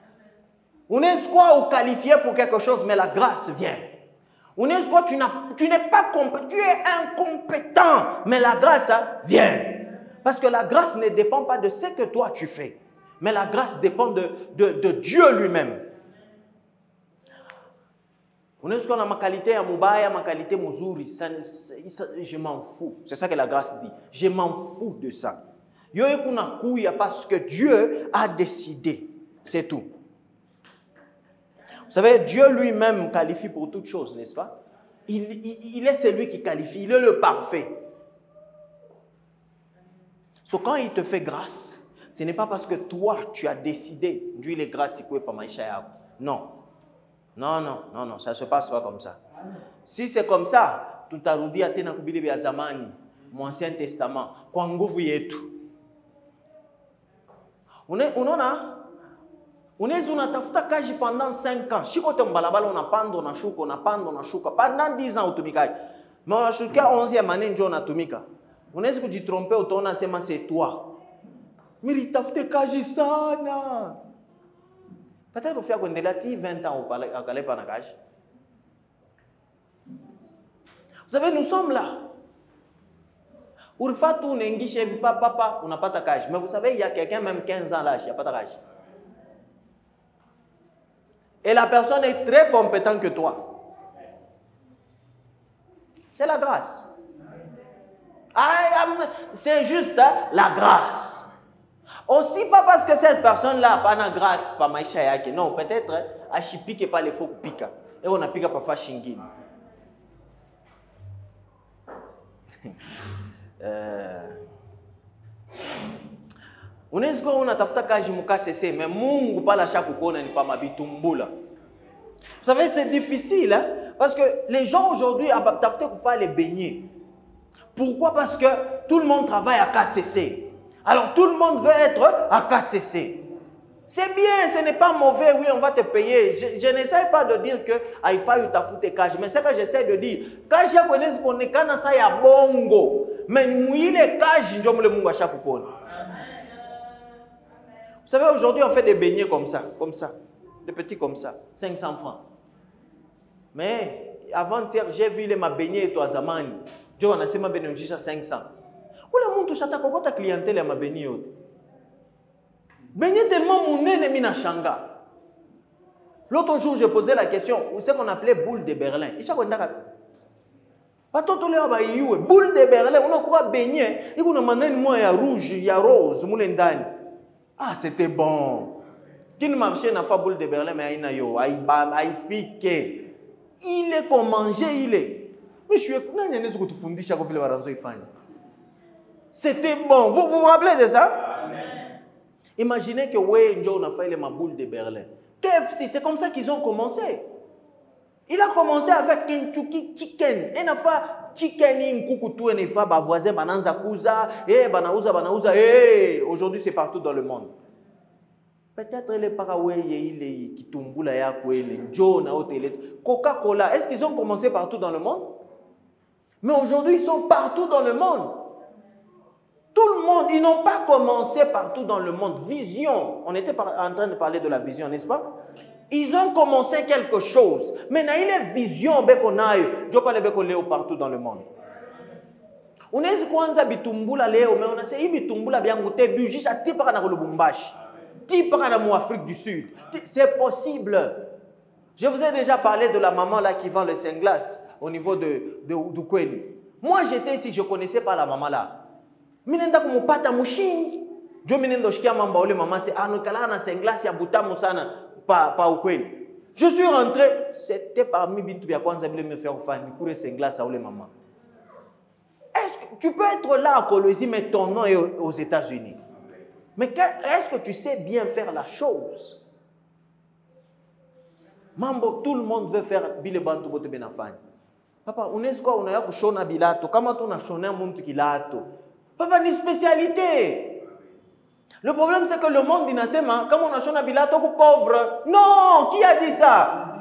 On est quoi ou qualifié pour quelque chose, mais la grâce vient. On est quoi tu n'es pas compétent, tu es incompétent, mais la grâce vient. Parce que la grâce ne dépend pas de ce que toi tu fais. Mais la grâce dépend de Dieu lui-même. On est ce qu'on a ma qualité à Mubaya, ma qualité Muzuri. Je m'en fous. C'est ça que la grâce dit. Je m'en fous de ça. Parce que Dieu a décidé. C'est tout. Vous savez, Dieu lui-même qualifie pour toutes choses, n'est-ce pas? Il est celui qui qualifie. Il est le parfait. So, quand il te fait grâce, ce n'est pas parce que toi, tu as décidé d'huile les grâces. Non. Non, non, non, non, ça ne se passe pas comme ça. Si c'est comme ça, tout a dit à Tenakubili Azamani, mon Ancien Testament, kwa nguvu yetu. On est unatafuta kaji pendant 5 ans. Shikote mbalabala on a pando na shuka, on a pando na shuka. Pendant 10 ans utumikaji. Mais on a shuka 11e année njo unatumika. Unaweza kujitromper utaona sema c'est toi. Miritafute kaji sana. Peut-être ufia kuendelea 20 ans ukalepa na kaji. Vous savez, nous sommes là. Urfatu unengishe hivi papa unapata kaji. Mais vous savez, il y a quelqu'un même 15 ans là, il n'y a pas de kaji. Et la personne est très compétente que toi. C'est la grâce. C'est juste la grâce. Aussi pas parce que cette personne-là n'a pas de grâce, pas maïcha yake. Non, peut-être elle pique pas les faux pika. Et on a piqué pas fa shingini. Unaweza unatafuta kazi mukasese, mais Mungu pala shakukuona ni pa mabitumbula. Vous savez, c'est difficile, hein? Parce que les gens aujourd'hui tafuta kufa les baigner. Pourquoi? Parce que tout le monde travaille à KCC. Alors tout le monde veut être à KCC. C'est bien, ce n'est pas mauvais, oui, on va te payer. Je n'essaie pas de dire que il faut t'affouter cash, mais c'est que j'essaie de dire, quand je connais qu'on est quand ça y a bongo, mais il est cash, je me le montre à chaque fois. Vous savez, aujourd'hui, on fait des beignets comme ça, des petits comme ça, 500 francs. Mais avant-hier, j'ai vu les ma beignets et toi zamani. Je on a sema bénéfice à 500. Ou la montre chata comment ta clientèle ma beignet. Beignet tellement mon ennemi na shanga. L'autre jour, je posais la question, c'est ce qu'on appelait boule de Berlin. Il s'est quoi pas tout le monde boule de Berlin, on a quoi beignet, il y a manène moi il y a rouge, il y a rose, moulendani. Ah, c'était bon. Qui ne marchait n'a pas boule de Berlin, mais il y a il est comme manger, il est. Mais je suis c'était bon. Vous vous rappelez de ça? Amen. Imaginez que on a fait les boule de Berlin. KFC, c'est comme ça qu'ils ont commencé. Il a commencé avec Kentucky Chicken. Il a fait chicken in kukutu et fa ba voisin bananza kuza et banauza et aujourd'hui c'est partout dans le monde. Peut-être les Paraguay il kitumbula ya kwele njo na hôtel Coca-Cola. Est-ce qu'ils ont commencé partout dans le monde? Mais aujourd'hui ils sont partout dans le monde. Tout le monde, ils n'ont pas commencé partout dans le monde. Vision, on était en train de parler de la vision, n'est-ce pas? Ils ont commencé quelque chose. Mais il y a une vision, je parle partout dans le monde. On a dit qu'on bitumbula leo, mais on a dit bitumbula bien goûté, bujisha tipara na Lubumbashi, tipara na Afrique du Sud. C'est possible. Je vous ai déjà parlé de la maman là qui vend le Saint-Glace au niveau du Kweni. Moi j'étais ici, je ne connaissais pas la maman là. Minenda kumupata mushini. Jo minenda shikia mamba ole maman c'est anokala na Saint-Glace ya butamu sana pa ukweli. Je suis rentré, c'était parmi bintu bya kwanza bile me faire fan kure Saint-Glace à ole maman. Est-ce que tu peux être là à Colosie mais ton nom est aux États-Unis? Mais est-ce que tu sais bien faire la chose? Mambo, tout le monde veut faire bile bantu bote benafani. Papa, unaweza kwa unaya kushona bilato kama tu unashonea mtu kilato. Papa, ni spécialité. Le problème, c'est que le monde dit, comme on a chôné bilato pauvre. Non, qui a dit ça?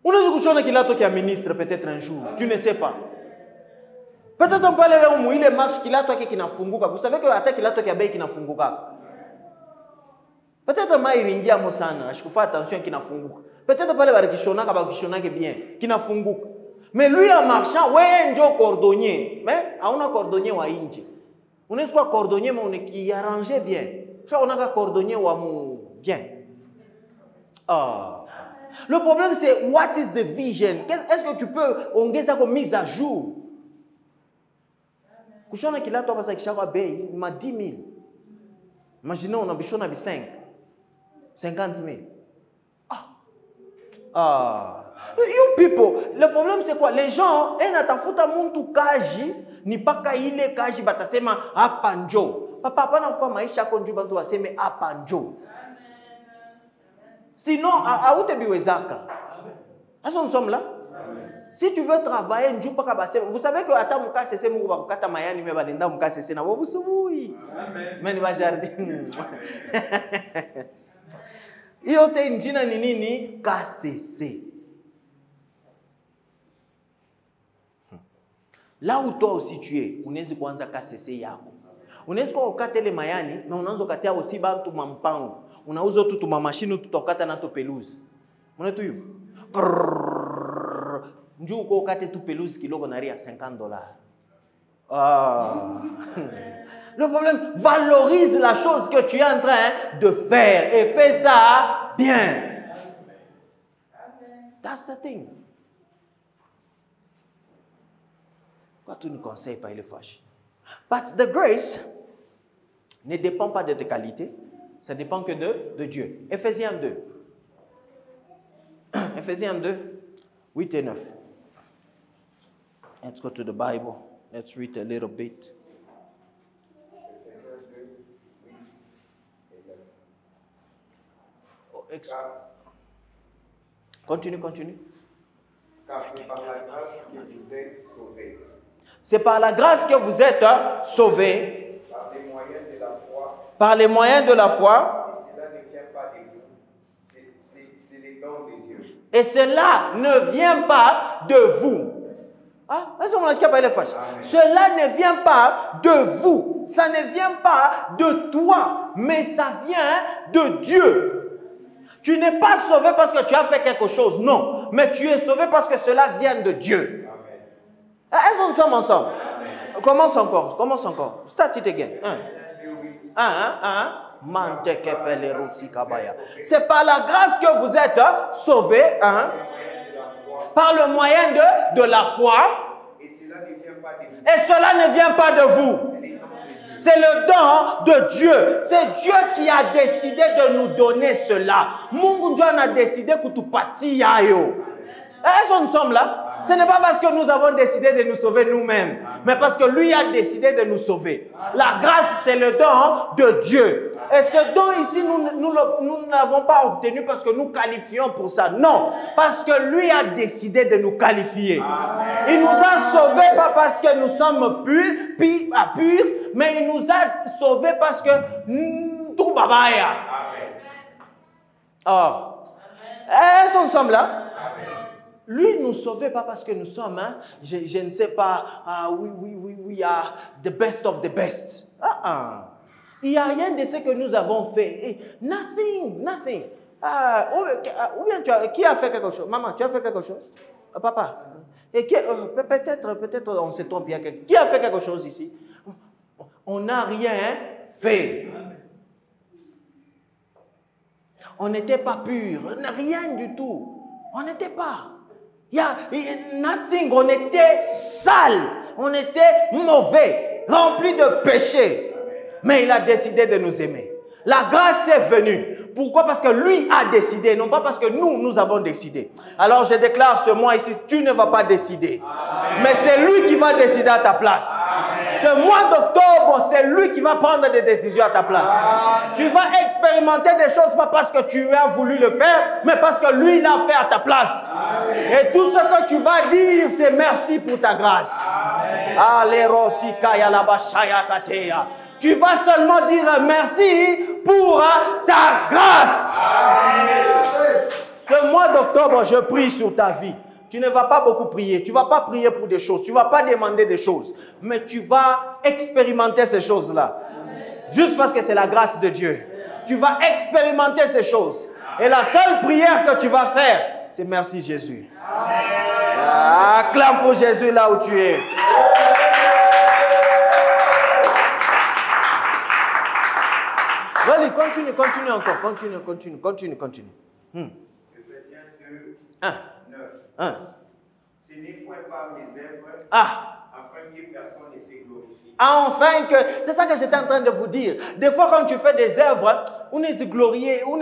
On a dit que bilato qui est ministre peut-être un jour. Tu ne sais pas. Peut-être on peut aller vers où il est marche kilato qui n'a funguka. Vous savez que la tête kilato qui a qui n'a funguka. Peut-être ma iringia mosana. Je fais attention qui n'a funguka. Peut-être pas aller vers qui chona qui bien qui n'a funguka. Mais lui en marchant, ouais, un cordonnier. Mais on a cordonnier ou inji. On est quoi cordonnier, mais on est qui arrangeait bien. Soit on a un cordonnier ou bien. Ah. Le problème c'est what is the vision? Est-ce que tu peux on ça comme mise à jour? Kushona kila toi parce que chaque bay il m'a 10 000. Imaginez on a bichona bi 50 000. Ah. You people, le problème c'est quoi? Les gens, ils n'attafuta muntu kaji, ni pas kaile kaji batasema apanjo. Papa, pas na fois maisha konju bantu baseme apanjo. Sinon, à où te biwezaka? Est-ce que nous sommes là? Si tu veux travailler, vous savez que ata muka sese mu bakata mayani me balenda muka sese na bobusubuyi. Mais ni ba jardin. Iyo te njina ni nini? KCC. Là où toi aussi tu es, unaweza kuanza kasese yako. Unaweza ukatele mayani na unaanza katia aussi bantu mampango. Unauza tu tuma machine tutokata na to pelouse. Mwana tu hiyo. Njoo uko ukate tu pelouse kiloko na ria $50. Ah. Le problème, valorise la chose que tu es en train de faire et fais ça bien. That's the thing. Quoi tu nous conseilles pas, il est fâché. But the grace ne dépend pas de tes qualités, ça dépend que de Dieu. Éphésiens 2. Éphésiens 2, 8 et 9. Let's go to the Bible. Let's read a little bit. Continue. Car c'est par la grâce que vous êtes sauvés. C'est par la grâce que vous êtes sauvés. Par les moyens de la foi. Par les moyens de la foi. Et cela ne vient pas de vous. C'est les dons de Dieu. Et cela ne vient pas de vous. Ah, cela ne vient pas de vous. Ça ne vient pas de toi. Mais ça vient de Dieu. Tu n'es pas sauvé parce que tu as fait quelque chose, non. Mais tu es sauvé parce que cela vient de Dieu. Amen. Est-ce que nous sommes ensemble? Amen. Commence encore. Start it again. C'est par la grâce que vous êtes sauvés, par le moyen de la foi. Et cela ne vient pas de vous. C'est le don de Dieu. C'est Dieu qui a décidé de nous donner cela. Mungu Dieu a décidé que tu partis yayo. Est-ce que nous sommes là? Ce n'est pas parce que nous avons décidé de nous sauver nous-mêmes, mais parce que lui a décidé de nous sauver. La grâce, c'est le don de Dieu. Et ce don ici, nous ne l'avons pas obtenu parce que nous qualifions pour ça. Non, parce que lui a décidé de nous qualifier. Il nous a sauvés pas parce que nous sommes purs, mais il nous a sauvés parce que tout babaya. Or, est-ce que nous sommes là? Lui nous sauvait pas parce que nous sommes, je ne sais pas, we are the best of the best. Il n'y a rien de ce que nous avons fait. Nothing. Ou bien qui a fait quelque chose? Maman, tu as fait quelque chose? Papa? Et peut-être on se trompe. Qui a fait quelque chose ici? On n'a rien fait. On n'était pas pur. Rien du tout. On n'était pas. Nothing. On était sale. On était mauvais. Rempli de péché. Mais il a décidé de nous aimer. La grâce est venue. Pourquoi? Parce que lui a décidé, non pas parce que nous avons décidé. Alors je déclare ce mois ici, tu ne vas pas décider. Amen. Mais c'est lui qui va décider à ta place. Amen. Ce mois d'octobre, c'est lui qui va prendre des décisions à ta place. Amen. Tu vas expérimenter des choses, pas parce que tu as voulu le faire, mais parce que lui l'a fait à ta place. Amen. Et tout ce que tu vas dire, c'est merci pour ta grâce. Tu vas seulement dire merci pour ta grâce. Amen. Ce mois d'octobre, je prie sur ta vie. Tu ne vas pas beaucoup prier. Tu ne vas pas prier pour des choses. Tu ne vas pas demander des choses. Mais tu vas expérimenter ces choses-là. Juste parce que c'est la grâce de Dieu. Tu vas expérimenter ces choses. Et la seule prière que tu vas faire, c'est merci Jésus. Acclame pour Jésus là où tu es. Allez, continue encore. Continue. Éphésiens 2, 9. Ce n'est point par mes œuvres, afin que personne ne se glorifie. Enfin que, c'est ça que j'étais en train de vous dire. Des fois, quand tu fais des œuvres, on est du glorifié,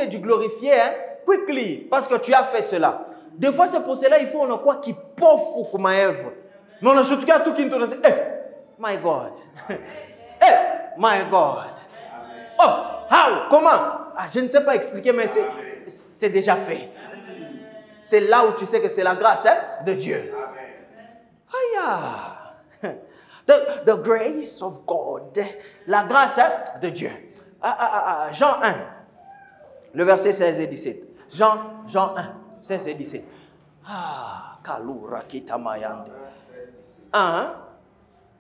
quickly, parce que tu as fait cela. Des fois, c'est pour cela il faut on a quoi qui pauvre comme œuvre. Mais on a surtout tout qui nous dit, my God, my God. Oh, how? Comment? Je ne sais pas expliquer, mais c'est déjà fait. C'est là où tu sais que c'est la grâce de Dieu. The grace of God. La grâce de Dieu. Jean 1, le verset 16 et 17. Jean 1, 16 et 17. Kalura Kitamayande.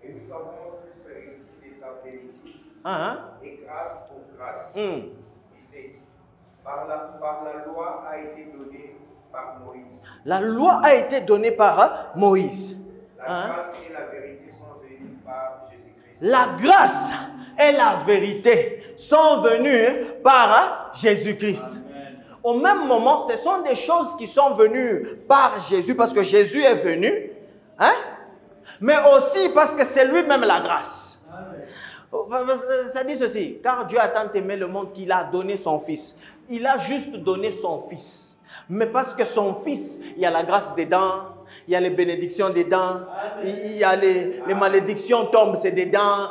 Et nous avons plus récité sa plénitude. Ah, Et grâce pour grâce. hein? 17. Par la loi a été donnée par Moïse. La loi a été donnée par Moïse. La grâce et la vérité sont venues par Jésus-Christ. La grâce et la vérité sont venues par Jésus-Christ. Au même moment, ce sont des choses qui sont venues par Jésus parce que Jésus est venu, hein? Mais aussi parce que c'est lui-même la grâce. Ça dit ceci, car Dieu a tant aimé le monde qu'il a donné son Fils. Il a juste donné son Fils. Mais parce que son Fils, il y a la grâce dedans, il y a les bénédictions dedans, il y a les malédictions tombent, c'est dedans,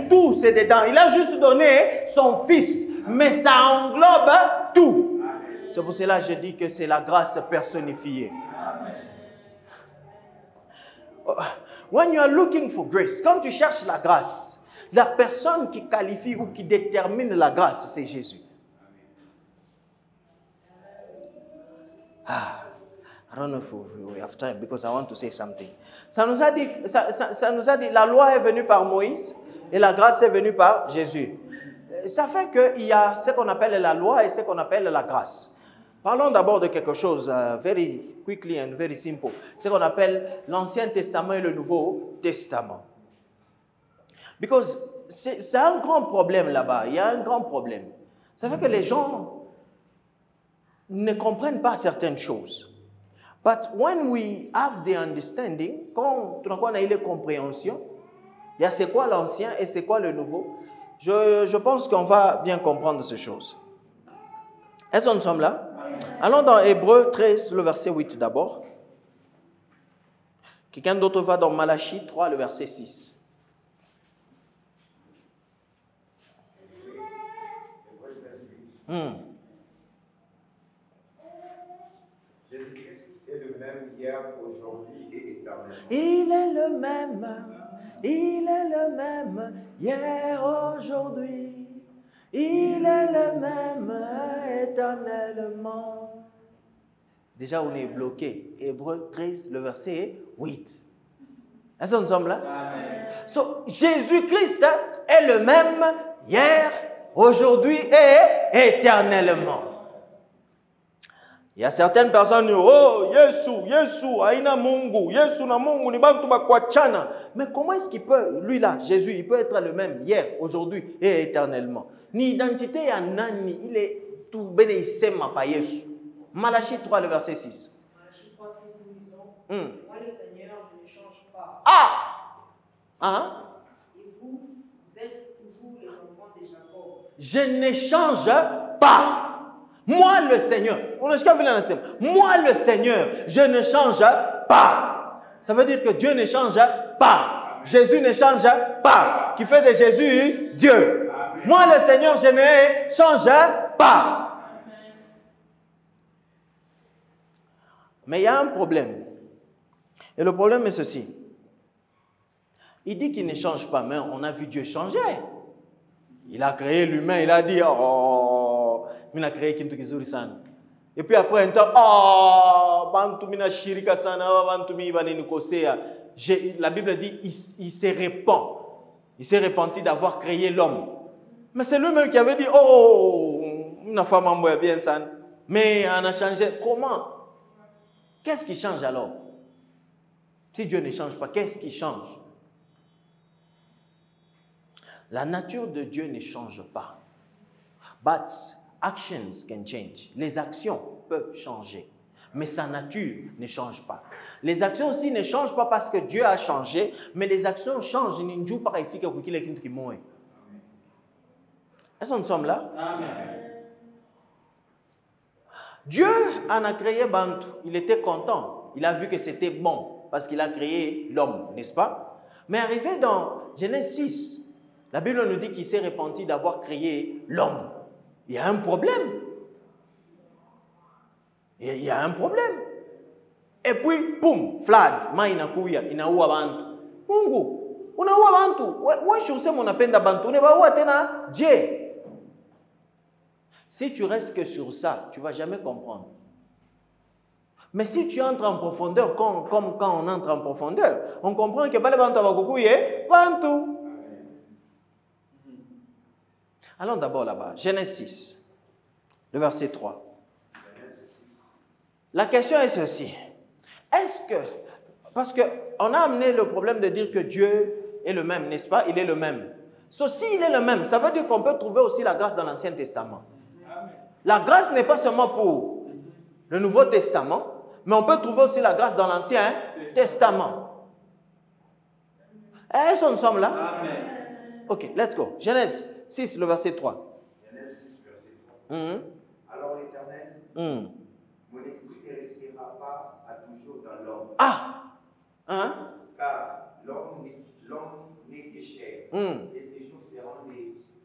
tout c'est dedans. Il a juste donné son Fils, mais ça englobe tout. C'est pour cela que je dis que c'est la grâce personnifiée. When you are looking for grace, quand tu cherches la grâce, la personne qui qualifie ou qui détermine la grâce, c'est Jésus. I don't know if we have time because I want to say something. Ça nous a dit, la loi est venue par Moïse et la grâce est venue par Jésus. Ça fait qu'il y a ce qu'on appelle la loi et ce qu'on appelle la grâce. Parlons d'abord de quelque chose very quickly and very simple. Ce qu'on appelle l'Ancien Testament et le Nouveau Testament. Because c'est un grand problème là-bas. Il y a un grand problème. Ça fait que les gens ne comprennent pas certaines choses. But when we have the understanding, quand on a eu les compréhensions, il y a c'est quoi l'ancien et c'est quoi le nouveau, je pense qu'on va bien comprendre ces choses. Est-ce que nous sommes là? Allons dans Hébreux 13, le verset 8 d'abord. Quelqu'un d'autre va dans Malachie 3, le verset 6. Jésus-Christ est le même hier, aujourd'hui et éternellement. Il est le même hier, aujourd'hui. Il est le même éternellement. Déjà, on est bloqué. Hébreux 13, le verset 8. Est-ce que nous sommes là? So, Jésus-Christ est le même hier, aujourd'hui et éternellement. Il y a certaines personnes qui disent, oh, Yesu, aina Mungu, Yesu na Mungu, ni bantu bakwachana. Mais comment est-ce qu'il peut, lui là, Jésus, il peut être le même hier, aujourd'hui et éternellement? Ni identité ya nani, il est tout bénéissement par Yesu. Malachie 3, le verset 6. Malachie 3, 6, nous disons, moi le Seigneur, je ne change pas. Et vous êtes toujours les enfants de Jacob. Je ne change pas. Moi le Seigneur, moi le Seigneur, je ne change pas. Ça veut dire que Dieu ne change pas. Jésus ne change pas. Qui fait de Jésus Dieu. Moi le Seigneur, je ne change pas. Mais il y a un problème. Et le problème est ceci. Il dit qu'il ne change pas, mais on a vu Dieu changer. Il a créé l'humain, il a dit, oh, il a créé Kintu Kizuri Sana. Et puis après un temps, oh, Bantu mina shirika sana, Bantu mi banini kosea. La Bible dit, il se répand. Il s'est repenti d'avoir créé l'homme. Mais c'est lui-même qui avait dit, oh, une femme en bien ça. Mais on a changé. Comment? Qu'est-ce qui change alors? Si Dieu ne change pas, qu'est-ce qui change? La nature de Dieu ne change pas. But actions can change. Les actions peuvent changer. Mais sa nature ne change pas. Les actions aussi ne changent pas parce que Dieu a changé, mais les actions changent. Est-ce que nous sommes là? Amen. Dieu en a créé Bantu. Il était content. Il a vu que c'était bon parce qu'il a créé l'homme, n'est-ce pas? Mais arrivé dans Genèse 6, la Bible nous dit qu'il s'est repenti d'avoir créé l'homme. Il y a un problème. Il y a un problème. Et puis, boum, flood, inakuya, inaua bantu. Mungu, unaua bantu. Wewe useme unapenda bantu, unaua tena Dieu. Si tu restes que sur ça, tu ne vas jamais comprendre. Mais si tu entres en profondeur, comme quand on entre en profondeur, on comprend que Balebantu Abakuku est Bantu. Allons d'abord là-bas. Genèse 6, le verset 3. La question est ceci. Est-ce que, parce qu'on a amené le problème de dire que Dieu est le même, n'est-ce pas? Il est le même. Ceci, il est le même. Ça veut dire qu'on peut trouver aussi la grâce dans l'Ancien Testament. La grâce n'est pas seulement pour le Nouveau Testament, mais on peut trouver aussi la grâce dans l'Ancien Testament. Est-ce que nous sommes là? Amen. Ok, let's go. Genèse 6, le verset 3. Genèse 6, verset 3. Alors l'Éternel, mon esprit ne restera pas à toujours dans l'homme. Ah! Car l'homme n'est que chair, et ses jours seront de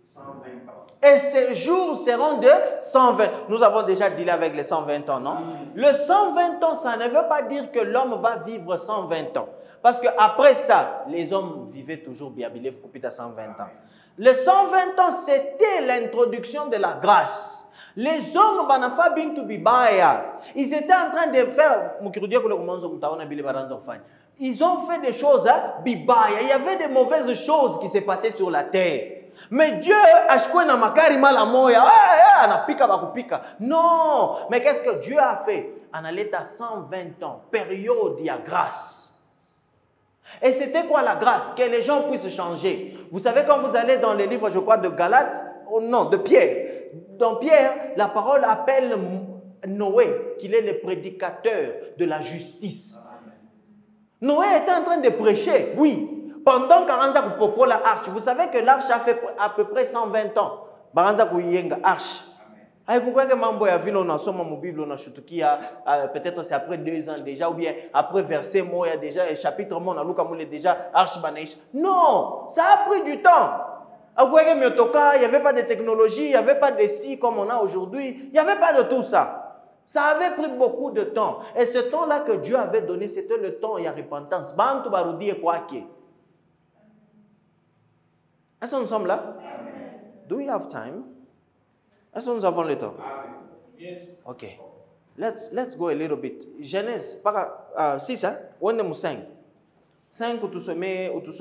120 ans. Et ces jours seront de 120. Nous avons déjà dealé avec les 120 ans, non? Le 120 ans, ça ne veut pas dire que l'homme va vivre 120 ans. Parce qu'après ça, les hommes vivaient toujours bien, à 120 ans. Les 120 ans, c'était l'introduction de la grâce. Les hommes, ils étaient en train de faire... Ils ont fait des choses, bibaya. Il y avait des mauvaises choses qui se passaient sur la terre. Mais Dieu, non, mais qu'est-ce que Dieu a fait? En allait à 120 ans, période de grâce. Et c'était quoi la grâce? Que les gens puissent changer. Vous savez, quand vous allez dans les livres, je crois, de Galates, oh non, de Pierre. Dans Pierre, la parole appelle Noé, qu'il est le prédicateur de la justice. Noé était en train de prêcher, oui. Pendant 40 ans, pour la arche, vous savez que l'arche a fait à peu près 120 ans. Arche. Peut-être c'est après 2 ans déjà, ou bien après verset moi, il y a déjà chapitre moi, on a déjà arche. Non, ça a pris du temps. Il n'y avait pas de technologie, il n'y avait pas de si comme on a aujourd'hui, il n'y avait pas de tout ça. Ça avait pris beaucoup de temps. Et ce temps-là que Dieu avait donné, c'était le temps, il y a repentance. Bantu barudi et quoi qui. Est-ce que nous sommes là? Do we have time? Est-ce que nous avons le temps? Yes. Ok. Let's go a little bit. Genèse, 6, hein? On est 5. 5 où tu se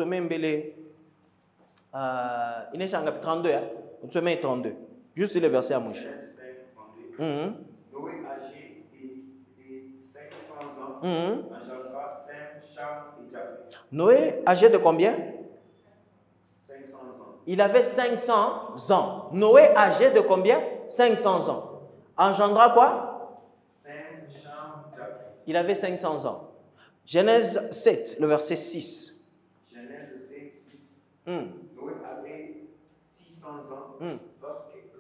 mets mbele. Il est 32, hein? Où tu se mets 32. Juste le verset à mouche. Noé âgé de 500 ans, engendra Sem, Cham et Japheth. Noé âgé de combien? 500 ans. Il avait 500 ans. Noé âgé de combien? 500 ans. Engendra quoi? Sem, Cham, Japheth. Il avait 500 ans. Genèse 7, le verset 6. Genèse 7, 6. Noé avait 600 ans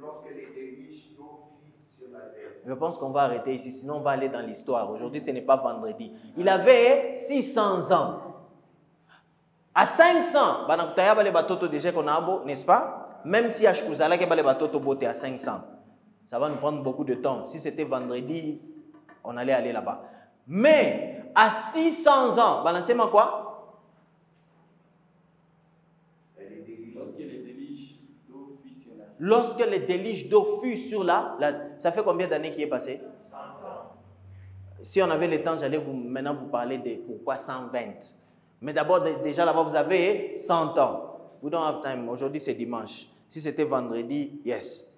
lorsque les déluges d'eau fit sur la terre. Je pense qu'on va arrêter ici, sinon on va aller dans l'histoire. Aujourd'hui, ce n'est pas vendredi. Il avait 600 ans. À 500, n'est-ce pas? Même si à 500, ça va nous prendre beaucoup de temps. Si c'était vendredi, on allait aller là-bas. Mais à 600 ans, c'est quoi? Lorsque les déluges d'eau fut sur ça fait combien d'années qui est passé? 100 ans. Si on avait le temps, j'allais maintenant vous parler de pourquoi 120. Mais d'abord, déjà là-bas, vous avez 100 ans. We don't have time. Aujourd'hui, c'est dimanche. Si c'était vendredi, yes.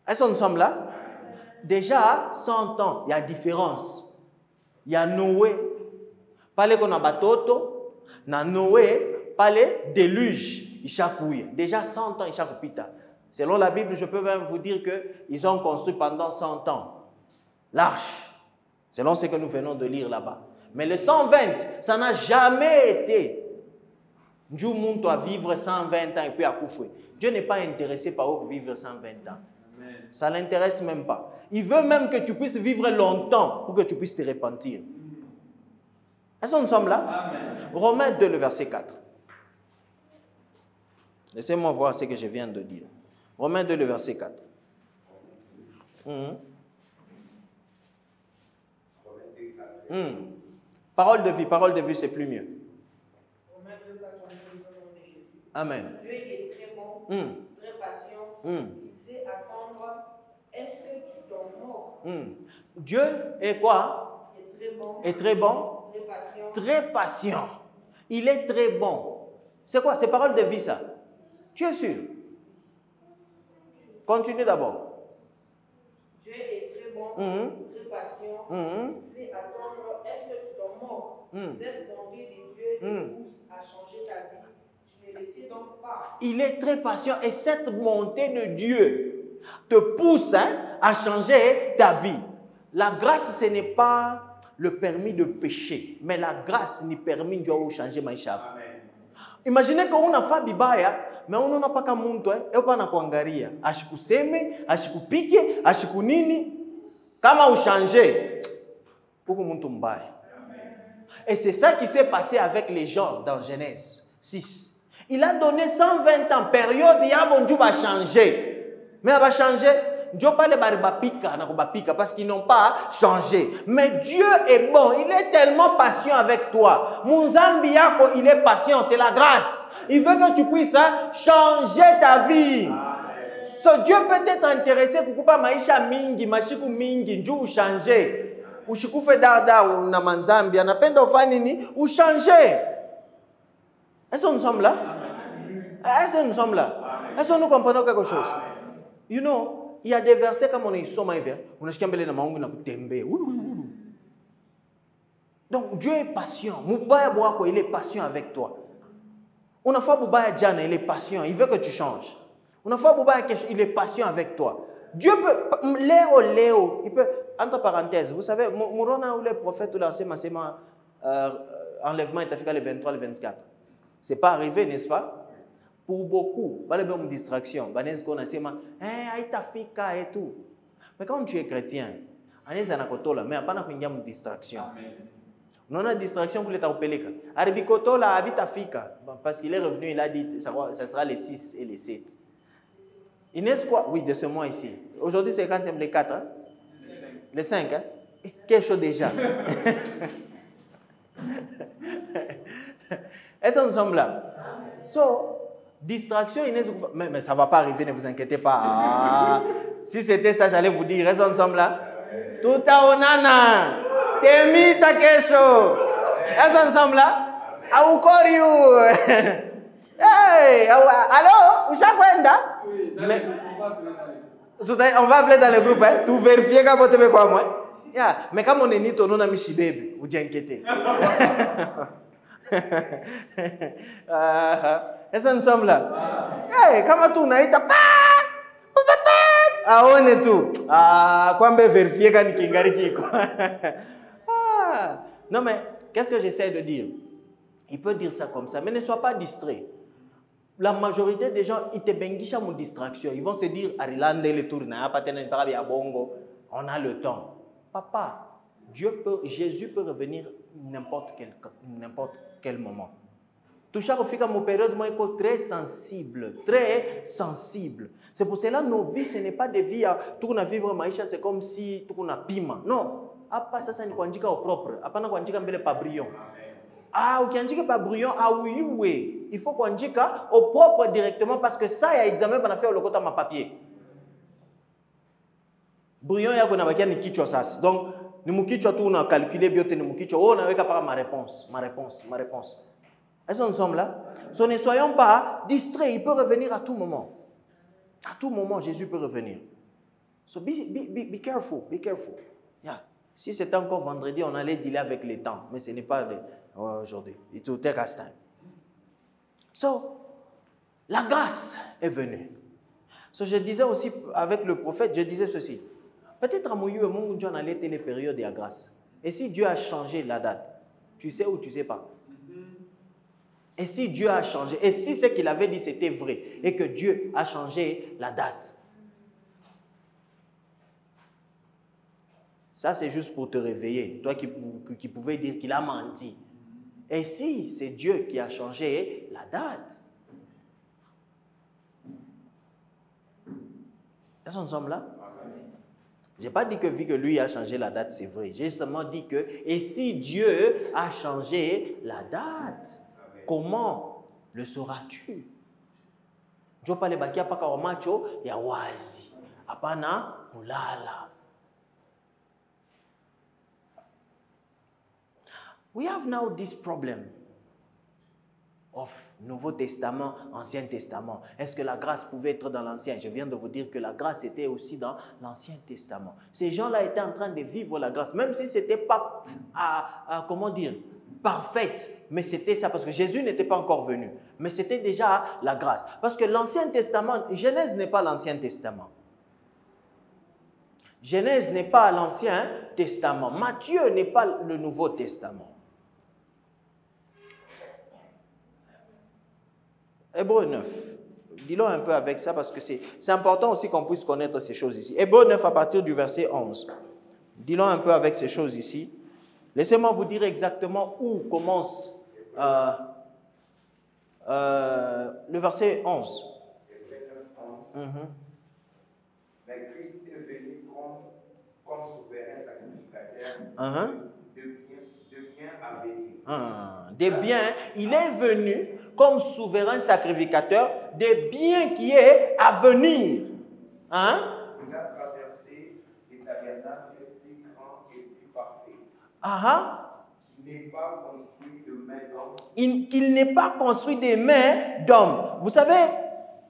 Est-ce que nous sommes là? Déjà, 100 ans, il y a différence. Il y a Noé. Parlez qu'on a batoto. Na Noé, parlez déluge. Déjà 100 ans, Ishakupita. Selon la Bible, je peux même vous dire qu'ils ont construit pendant 100 ans l'arche. Selon ce que nous venons de lire là-bas. Mais le 120, ça n'a jamais été. Dieu monte à vivre 120 ans et puis à Koufoué. Dieu n'est pas intéressé par vivre 120 ans. Amen. Ça ne l'intéresse même pas. Il veut même que tu puisses vivre longtemps pour que tu puisses te repentir. Est-ce que nous sommes là? Amen. Romains 2, le verset 4. Laissez-moi voir ce que je viens de dire. Romains 2, le verset 4. Parole de vie, c'est plus mieux. Romains 2, 4, on est au nom de Jésus. Amen. Dieu est très bon, très patient. Il sait attendre. Est-ce que tu t'en moques? Dieu est quoi? Est très bon. Est très bon. Très patient. Très patient. Il est très bon. C'est quoi? C'est parole de vie, ça? Tu es sûr? Continue d'abord. Dieu est très bon, très patient. C'est attendre. Est-ce que tu t'en moques? Cette bonté de Dieu te pousse à changer ta vie. Tu ne le sais donc pas. Il est très patient et cette bonté de Dieu te pousse à changer ta vie. La grâce, ce n'est pas le permis de pécher, mais la grâce ni permis de changer maisha. Imaginez qu'on a fait bibaya, mais on n'a pas qu'à monter, et pas na kuangaria. Ashikuseme, ashikupike, ashikunini. Kama changer, pour que monte mbaya. Et c'est ça qui s'est passé avec les gens dans Genèse 6. Il a donné 120 ans, période où Dieu va changer. Mais il va changer. Dieu pas les baribapika parce qu'ils n'ont pas changé. Mais Dieu est bon, il est tellement patient avec toi. Munzambi yako, il est patient, c'est la grâce. Il veut que tu puisses changer ta vie. So Dieu peut être intéressé pour pas maisha mingi, mashiku mingi, njoo changer. Ushikufe dada na manzambi, anapenda ufanye nini? Uchanger. Est-ce que nous sommes là? Est-ce que nous sommes là? Est-ce que nous comprenons quelque chose? You know, il y a des versets comme on est somme hiver, on a chambelé na maungu na kutembe. Donc Dieu est patient. Mubaya boako, il est patient avec toi. On a fait Boubaya Djana, il est patient, il veut que tu changes. On a fait Boubaya Kesh, il est patient avec toi. Dieu peut, Léo, il peut, entre parenthèses, vous savez, Mourona ou les prophètes, ou l'enseignement, enlèvement est africain le 23, le 24. Ce n'est pas arrivé, n'est-ce pas? Pour beaucoup, il y a une distraction. Il y a et tout. Mais quand tu es chrétien, il y a une distraction. On a une distraction pour les taupeleka. Arbikotola habite Afrika. Parce qu'il est revenu, il a dit ça sera les 6 et les 7. Inès quoi? Oui, de ce mois ici. Aujourd'hui, c'est quand les 4, hein? Les 5, hein? Quelque chose déjà. Est-ce que nous sommes là? So, distraction, Inès, mais ça ne va pas arriver, ne vous inquiétez pas. Ah, si c'était ça, j'allais vous dire, est-ce que nous sommes là? Tout à onana. Temi takesho. Est-ce que nous sommes là? Aukoriu. Hey, allô? Ushakwenda? Mais, on va appeler dans le groupe, hein? Tu vérifies quand tu veux quoi, moi? Yeah. Mais comme on est ni ton nom, on a bébé. Vous inquiétez. Est-ce que nous sommes là? Hey, comment tu n'as pas? Ah, on est tout. Ah, quoi me vérifier quand il y a non, mais qu'est-ce que j'essaie de dire? Il peut dire ça comme ça, mais ne sois pas distrait. La majorité des gens, ils te benguissent à mon distraction. Ils vont se dire, Arilande, le tourne, on a le temps. Papa, Jésus peut revenir n'importe quel moment. Toucher au fil de mon période, moi, très sensible, très sensible. C'est pour cela que nos vies, ce n'est pas des vies à tout qu'on a vivre maïcha, c'est comme si tout qu'on a pima. Non, pas ça, c'est une au propre. Après, on a pas brillant. Ah, ou qui pas brillant, ah oui, oui. Il faut qu'on dise au propre directement parce que ça, il y a examen pour faire le côté de ma papier. Brillant, il y a qu'on a besoin de kicho ça. Donc, nous kicho tout on a calculé bien, nous kicho, on avait qu'à parler ma réponse. Est-ce que nous sommes là? So, ne soyons pas distraits, il peut revenir à tout moment. À tout moment, Jésus peut revenir. So, be careful, be careful. Yeah. Si c'était encore vendredi, on allait dealer avec les temps, mais ce n'est pas aujourd'hui. It will take us time. So, la grâce est venue. So, je disais aussi avec le prophète, je disais ceci. Peut-être à Mouyou, on allait être les périodes de la grâce. Et si Dieu a changé la date, tu sais ou tu ne sais pas? Et si Dieu a changé, et si ce qu'il avait dit c'était vrai, et que Dieu a changé la date, ça c'est juste pour te réveiller, toi qui pouvais dire qu'il a menti. Et si c'est Dieu qui a changé la date, est-ce que nous sommes là? Je n'ai pas dit que vu que lui a changé la date, c'est vrai. J'ai seulement dit que, et si Dieu a changé la date, comment le sauras-tu? Je parle de bakia paka macho ya wazi. Apana mulala. We have now this problem of Nouveau Testament, Ancien Testament. Est-ce que la grâce pouvait être dans l'Ancien? Je viens de vous dire que la grâce était aussi dans l'Ancien Testament. Ces gens-là étaient en train de vivre la grâce, même si ce n'était pas, comment dire, parfaite, mais c'était ça, parce que Jésus n'était pas encore venu. Mais c'était déjà la grâce. Parce que l'Ancien Testament, Genèse n'est pas l'Ancien Testament. Genèse n'est pas l'Ancien Testament. Matthieu n'est pas le Nouveau Testament. Hébreux 9. Dis-le un peu avec ça parce que c'est important aussi qu'on puisse connaître ces choses ici. Hébreux 9 à partir du verset 11. Dis-le un peu avec ces choses ici. Laissez-moi vous dire exactement où commence le verset 11. Mais Christ est venu comme souverain sacrificateur de biens à venir. Des biens, il est venu comme souverain sacrificateur des biens qui est à venir. Hein? Il a traversé les tabernacles plus grands et plus parfaits. Qui n'est pas construit de main d'homme. Qu'il n'est pas construit des mains d'homme. Vous savez,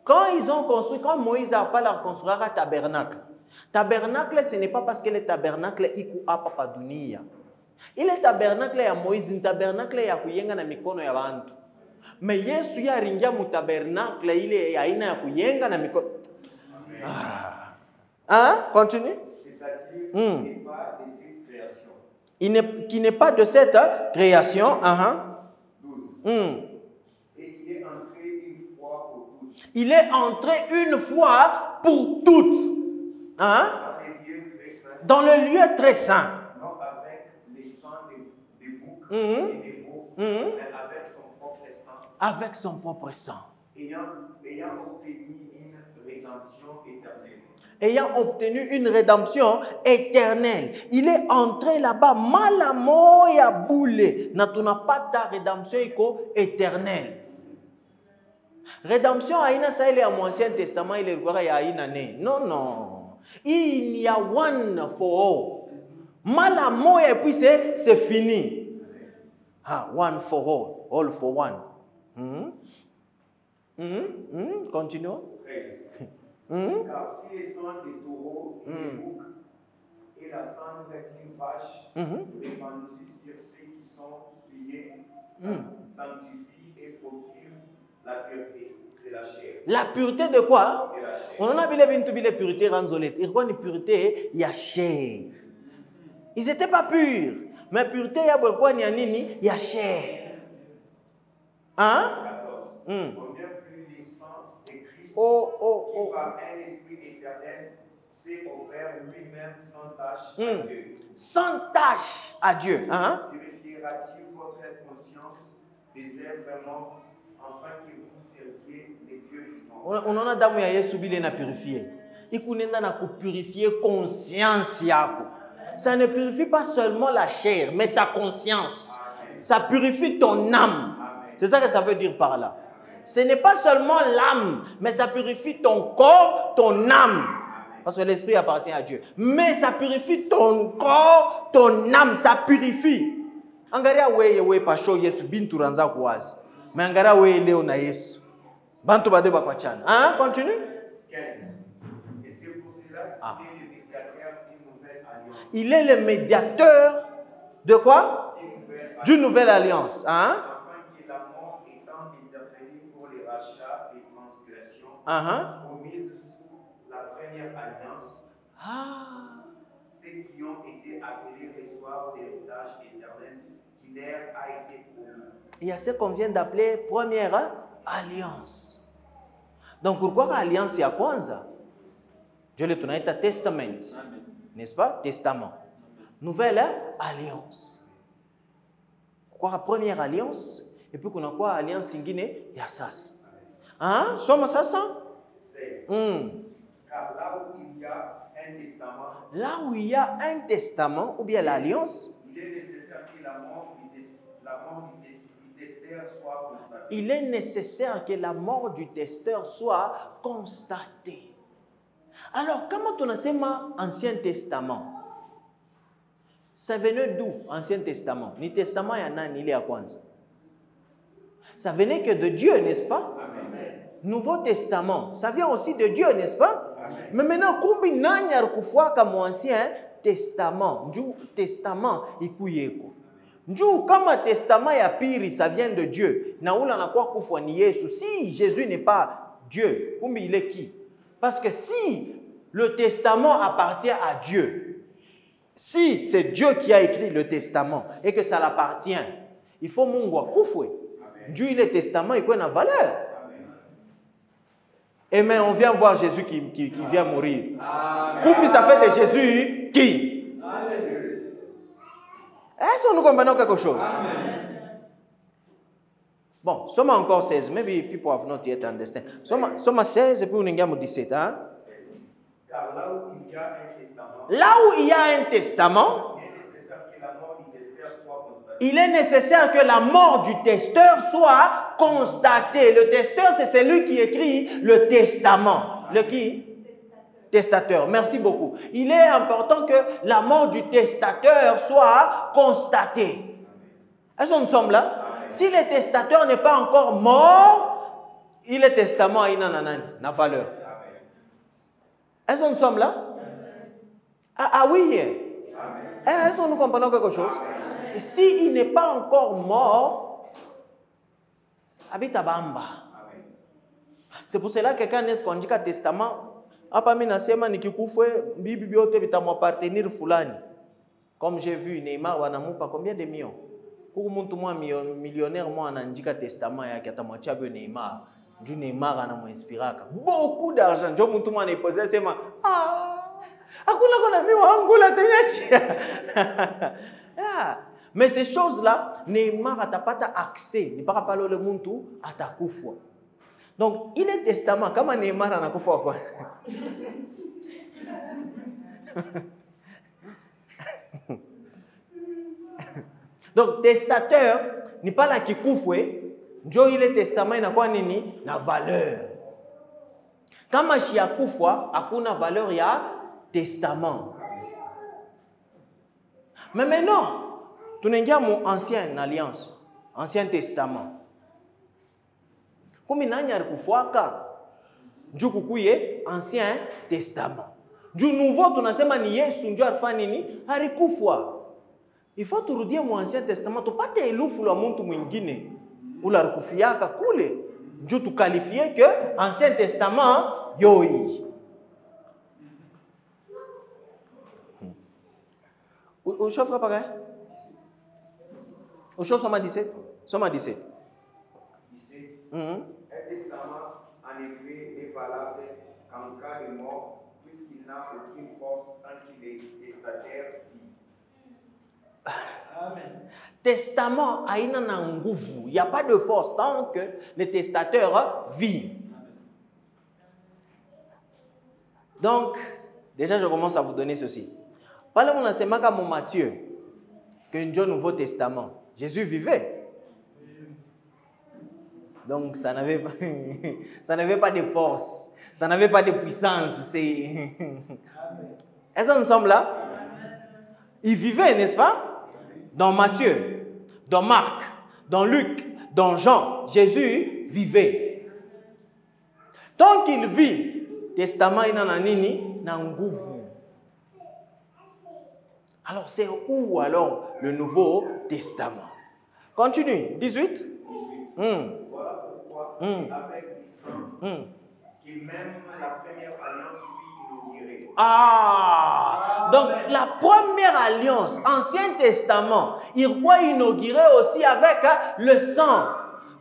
quand Moïse a pas la construire un tabernacle. Tabernacle, ce n'est pas parce que le tabernacle iku apa pa dunia. Il est tabernacle ya Moïse, un tabernacle ya kuyenga na mikono ya bantu. Mais Yesu ya ringia mu tabernacle ile ya ina ya kuyenga na mikono. Continue. C'est-à-dire qu'il n'est pas de cette création. Qui n'est pas de cette création. 12. Et il est entré une fois pour toutes. Il est entré une fois pour toutes. Dans le lieu très saint. Non avec les sangs des boucs et des veaux, mais avec son propre sang. Avec son propre sang. Ayant obtenu une rédemption éternelle. Ayant obtenu une rédemption éternelle. Il est entré là-bas, malamo ya boule. Natuna pas ta rédemption éternelle. Rédemption aina ça il est à l'Ancien Testament, il est quoi ya aina né. Non. Il y a one for all. Malamo et puis c'est fini. One for all for one. Continuons. 13. Car si les sangs des taureaux et des boucs et la cendre d'une vache répandue sur ceux qui sont souillés sanctifient et procurent la pureté de la chair. La pureté de quoi? De la chair. On en a la pureté ranzolette. Il y a une pureté, il y a chair. Ils n'étaient pas purs. Mais pureté, il y a quoi? Il y a chair. 14. Combien plus les sangs de Christ qui par un esprit éternel s'est offert lui-même sans tâche à Dieu. Sans tâche à Dieu. Purifiera-t-il votre conscience des œuvres mortes afin que vous serviez les dieux vivants? On en a damu ya Yesu bile na purifier. Ikunenda na purifier conscience yako. Ça ne purifie pas seulement la chair, mais ta conscience. Amen. Ça purifie ton âme. C'est ça que ça veut dire par là. Ce n'est pas seulement l'âme, mais ça purifie ton corps, ton âme. Parce que l'esprit appartient à Dieu. Mais ça purifie ton corps, ton âme. Ça purifie. Angaria weye pasho Yesu bintu ranza kuwazi. Mais angaria weye leo na Yesu. Bantu bade bakwachana. Continue. 15. Et c'est pour cela qu'il est le médiateur d'une nouvelle alliance. Il est le médiateur de quoi? D'une nouvelle alliance. Afin que la mort étant intervenue pour les rachats et transgressions commises sous la première alliance, ceux qui ont été appelés reçoivent l'héritage éternel qui leur a été promis. Il y a ce qu'on vient d'appeler première alliance. Donc pourquoi alliance ya kwanza? Dieu le tunaita testament. N'est-ce pas? Testament. Nouvelle alliance. Quoi première alliance et puis qu'on a quoi alliance ingine ya sasa. Soma sasa? 16. Car là où il y a un testament, là où il y a un testament ou bien l'alliance, il est nécessaire que la mort du testeur soit constatée. Il est nécessaire que la mort du testeur soit constatée. Alors, comment on a ce Ancien Testament? Ça venait d'où? Ancien Testament. Ni Testament, il y en a, ni il y a quoi? Ça venait que de Dieu, n'est-ce pas? Amen. Nouveau Testament, ça vient aussi de Dieu, n'est-ce pas? Amen. Mais maintenant, combien de fois comme Ancien Testament, du Testament, il couille. Comme un testament ya pire, ça vient de Dieu. Si Jésus n'est pas Dieu, combien il est qui? Parce que si le testament appartient à Dieu, si c'est Dieu qui a écrit le testament et que ça l'appartient, il faut mungwa koufoué. Dieu, il est testament, il a une valeur. Et mais on vient voir Jésus qui vient mourir. Combien ça fait de Jésus qui? Est-ce que nous comprenons quelque chose? Amen. Bon, sommes encore 16. Maybe people have not yet understand. Sommes 16 et puis on est à 17. Hein? Car là où il y a un testament, il est nécessaire que la mort du testeur soit constatée. Le testeur, c'est celui qui écrit le testament. Le qui? Testateur. Merci beaucoup. Il est important que la mort du testateur soit constatée. Est-ce que nous sommes là? Si le testateur n'est pas encore mort, il est testament à une valeur. Est-ce que nous sommes là? Ah oui. Est-ce que nous comprenons quelque chose? S'il n'est pas encore mort, habite à Bamba. C'est pour cela que quand on dit qu'un testament, comme j'ai vu Neymar wanamupa combien de millions? Pour muntu moi millionnaire moi anandika testament ya katamocha be Neymar. Du Neymar ana mo inspiraka. Beaucoup d'argent. Jo muntu moi posé sema akuna kona mi wangula tenyachi. Mais ces choses-là, Neymar n'a pas accès. Il pas parler le muntu atakufwa. Donc, il est testament. Comment Neymar en a fait quoi? Donc, testateur n'est pas là qui coufoué. Dieu, il est testament, il n'a quoi nini? Na valeur. Quand il y a coufoué, il y a valeur, il y a testament. Mais maintenant, tu n'as pas mon ancienne alliance, ancien testament. Comme il y a un du kukuye ancien testament. Du nouveau tu n'as pas nié sunjo arfanini arikufwa. Il faut te redire mon ancien testament tu pas te elufu la muntu mwingine ula rikufiaka kule. Du tu qualifier que ancien testament yoi. Au chef pareil. Au chef soma 17. Soma 17. 17. Un testament, en effet, est valable qu'en cas de mort, puisqu'il n'a aucune force tant qu'il est testataire vit. Amen. Testament a une nguvu. Il n'y a pas de force tant que le testateur vit. Donc, déjà, je commence à vous donner ceci. Parlez-moi dans ce comme Matthieu, que nous Nouveau Testament. Jésus vivait. Donc, ça n'avait pas de force. Ça n'avait pas de puissance. Est-ce que nous sommes là? Il vivait, n'est-ce pas? Dans Matthieu, dans Marc, dans Luc, dans Jean, Jésus vivait. Tant qu'il vit, testament il en a nini, nanguvu. Alors, c'est où alors le Nouveau Testament? Continue, 18. Voilà pourquoi, avec les saints, qui même la première alliance fut inaugurée. Donc la première alliance, Ancien Testament, il va inaugurer aussi avec le sang.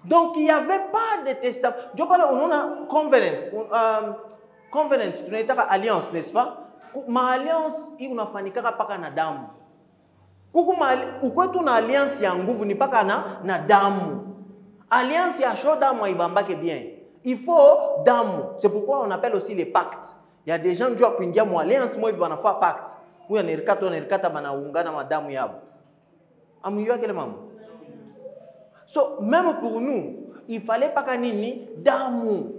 Donc il n'y avait pas de testament. Je parle, on a covenant. Covenant, tu n'as pas alliance, n'est-ce pas? Ma alliance, il y a fanikaka paka na damu. Ukwetu na alliance ya nguvu ni paka na damu. Alliance ya chaud damu ibambake bien. Il faut damu. C'est pourquoi on appelle aussi les pactes. Il y a des gens qui disent qu'il y a une alliance, moi, ils vont faire pacte. Oui, on est rikata banaungana madamu yabo. Amuyua quel maman. So, même pour nous, il fallait pas kanini damu.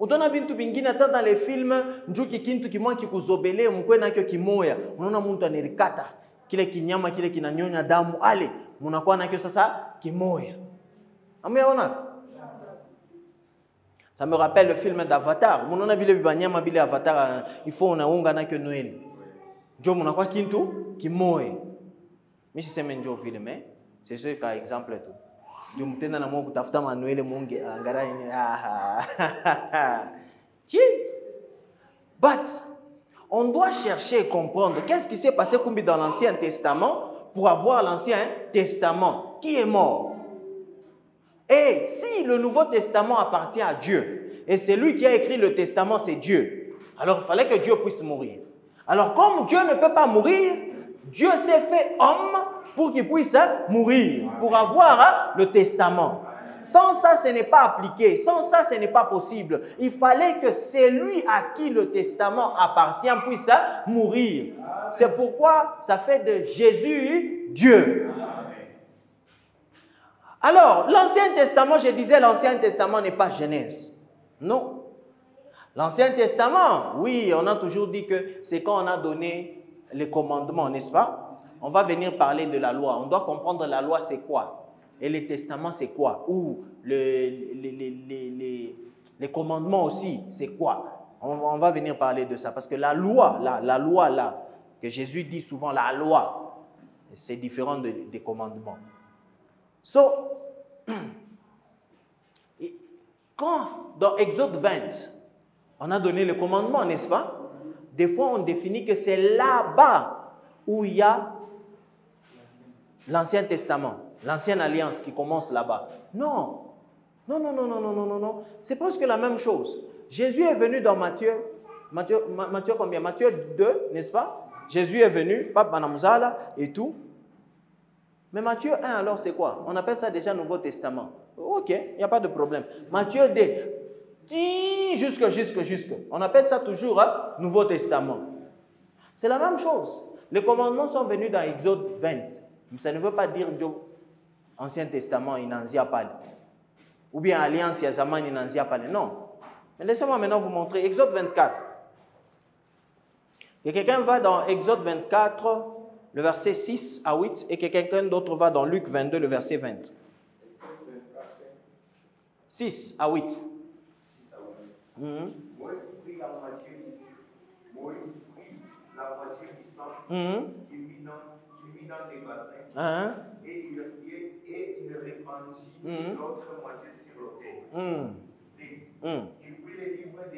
Utona bintu bingine hata dans les films njuki kintu kimwa kikuzobele mkwena kyo kimoya. Unaona mtu anirikata kile kinyama kile kinanyonya damu ale munakuwa nakyo sasa kimoya. Ameona? Ça me rappelle le film d'Avatar. Munaona bile bibanyama bile Avatar il faut unaunga nakyo Noel. Njo munakuwa kintu kimoya. Mimi siseme njo vile mais c'est ce cas exemple tout. Ndio mtenda na Mungu kutafuta Manuel Mungu angara ini But on doit chercher et comprendre qu'est-ce qui s'est passé comme dans l'Ancien Testament pour avoir l'Ancien Testament qui est mort. Et si le Nouveau Testament appartient à Dieu et c'est lui qui a écrit le Testament, c'est Dieu. Alors il fallait que Dieu puisse mourir. Alors comme Dieu ne peut pas mourir, Dieu s'est fait homme pour qu'il puisse mourir, pour avoir le testament. Sans ça, ce n'est pas appliqué. Sans ça, ce n'est pas possible. Il fallait que celui à qui le testament appartient puisse mourir. C'est pourquoi ça fait de Jésus Dieu. Alors, l'Ancien Testament, je disais, l'Ancien Testament n'est pas Genèse. Non. L'Ancien Testament, oui, on a toujours dit que c'est quand on a donné les commandements, n'est-ce pas? On va venir parler de la loi. On doit comprendre la loi, c'est quoi? Et les testaments, c'est quoi? Ou les commandements aussi, c'est quoi? On va venir parler de ça. Parce que la loi, là, que Jésus dit souvent, la loi, c'est différent des commandements. So, quand dans Exode 20, on a donné le commandement, n'est-ce pas? Des fois, on définit que c'est là-bas où il y a l'Ancien Testament, l'Ancienne Alliance qui commence là-bas. Non. Non, non, non, non, non, non, non, non. C'est presque la même chose. Jésus est venu dans Matthieu combien? Matthieu 2, n'est-ce pas? Jésus est venu, Pape Banamuzala et tout. Mais Matthieu 1, alors c'est quoi? On appelle ça déjà Nouveau Testament. Ok, il n'y a pas de problème. Matthieu 2, jusque. On appelle ça toujours Nouveau Testament. C'est la même chose. Les commandements sont venus dans Exode 20. Mais ça ne veut pas dire que Ancien Testament, il n'en a pas. Ou bien Alliance, Yazaman, il n'en a pas. Non. Mais laissez-moi maintenant vous montrer Exode 24. Et quelqu'un va dans Exode 24, le verset 6 à 8, et quelqu'un d'autre va dans Luc 22, le verset 20. 6 à 8. 6 à 8. Moïse prit la moitié du sang qu'il mit dans des bassins et il répandit l'autre moitié sur l'autel. 6. Il prit le livre de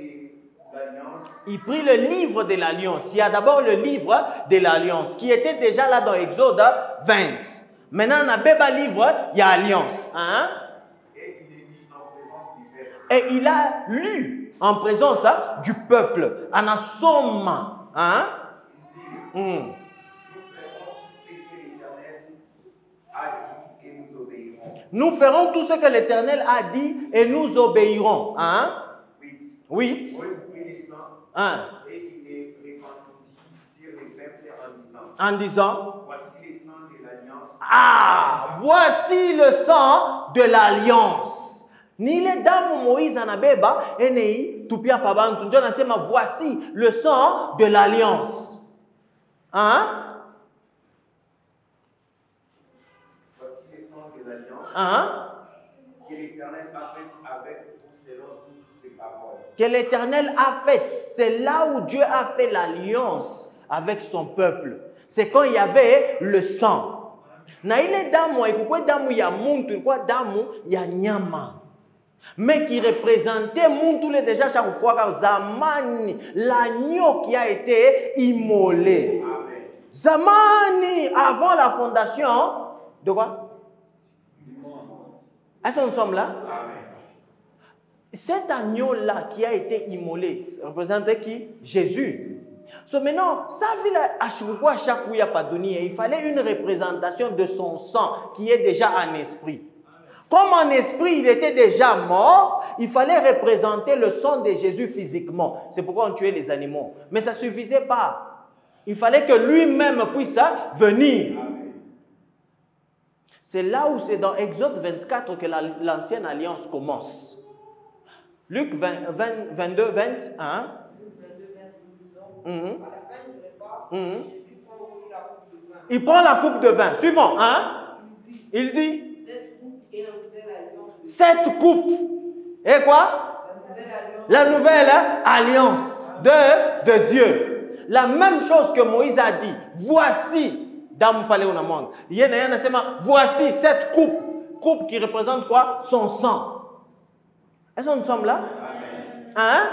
l'Alliance. Il prit le livre de l'Alliance. Il y a d'abord le livre de l'Alliance qui était déjà là dans Exode 20. Maintenant, on a un livre, il y a Alliance. Et il a lu en présence du peuple, en assomme. Nous ferons tout ce que l'Éternel a dit et nous obéirons. 8. Moïse prit le sang et il les répandit sur les peuples en disant, voici le sang de l'Alliance. Voici le sang de l'Alliance. Ni les dames Moïse anabeba enei tupia pabantu ndio nasema voici le sang de l'Alliance. Voici le sang de l'Alliance. Que l'Éternel a fait avec vous selon toutes ses paroles. Que l'Éternel a fait, c'est là où Dieu a fait l'alliance avec son peuple. C'est quand il y avait le sang. Na ile damu haikuwa damu ya muntu, ilikuwa damu ya nyama. Mais qui représentait muntu le déjà chaque fois comme zamani, l'agneau qui a été immolé. Amen. Zamani, avant la fondation de quoi? Est-ce que nous sommes là? Amen. Cet agneau-là qui a été immolé, représentait qui? Jésus. So maintenant, ça il fallait une représentation de son sang qui est déjà en esprit. Comme en esprit, il était déjà mort, il fallait représenter le sang de Jésus physiquement. C'est pourquoi on tuait les animaux. Mais ça ne suffisait pas. Il fallait que lui-même puisse venir. C'est là où c'est dans Exode 24 que l'ancienne alliance commence. Luc 22, 21. Luc 22, verset 12. À la fin du repas, Jésus prend aussi la coupe de vin. Il prend la coupe de vin. Suivant. Il dit Cette coupe est la nouvelle alliance. Cette coupe. Et quoi? La nouvelle alliance de Dieu. La même chose que Moïse a dit. Voici. Voici cette coupe. Coupe qui représente quoi? Son sang. Est-ce que nous sommes là? Hein?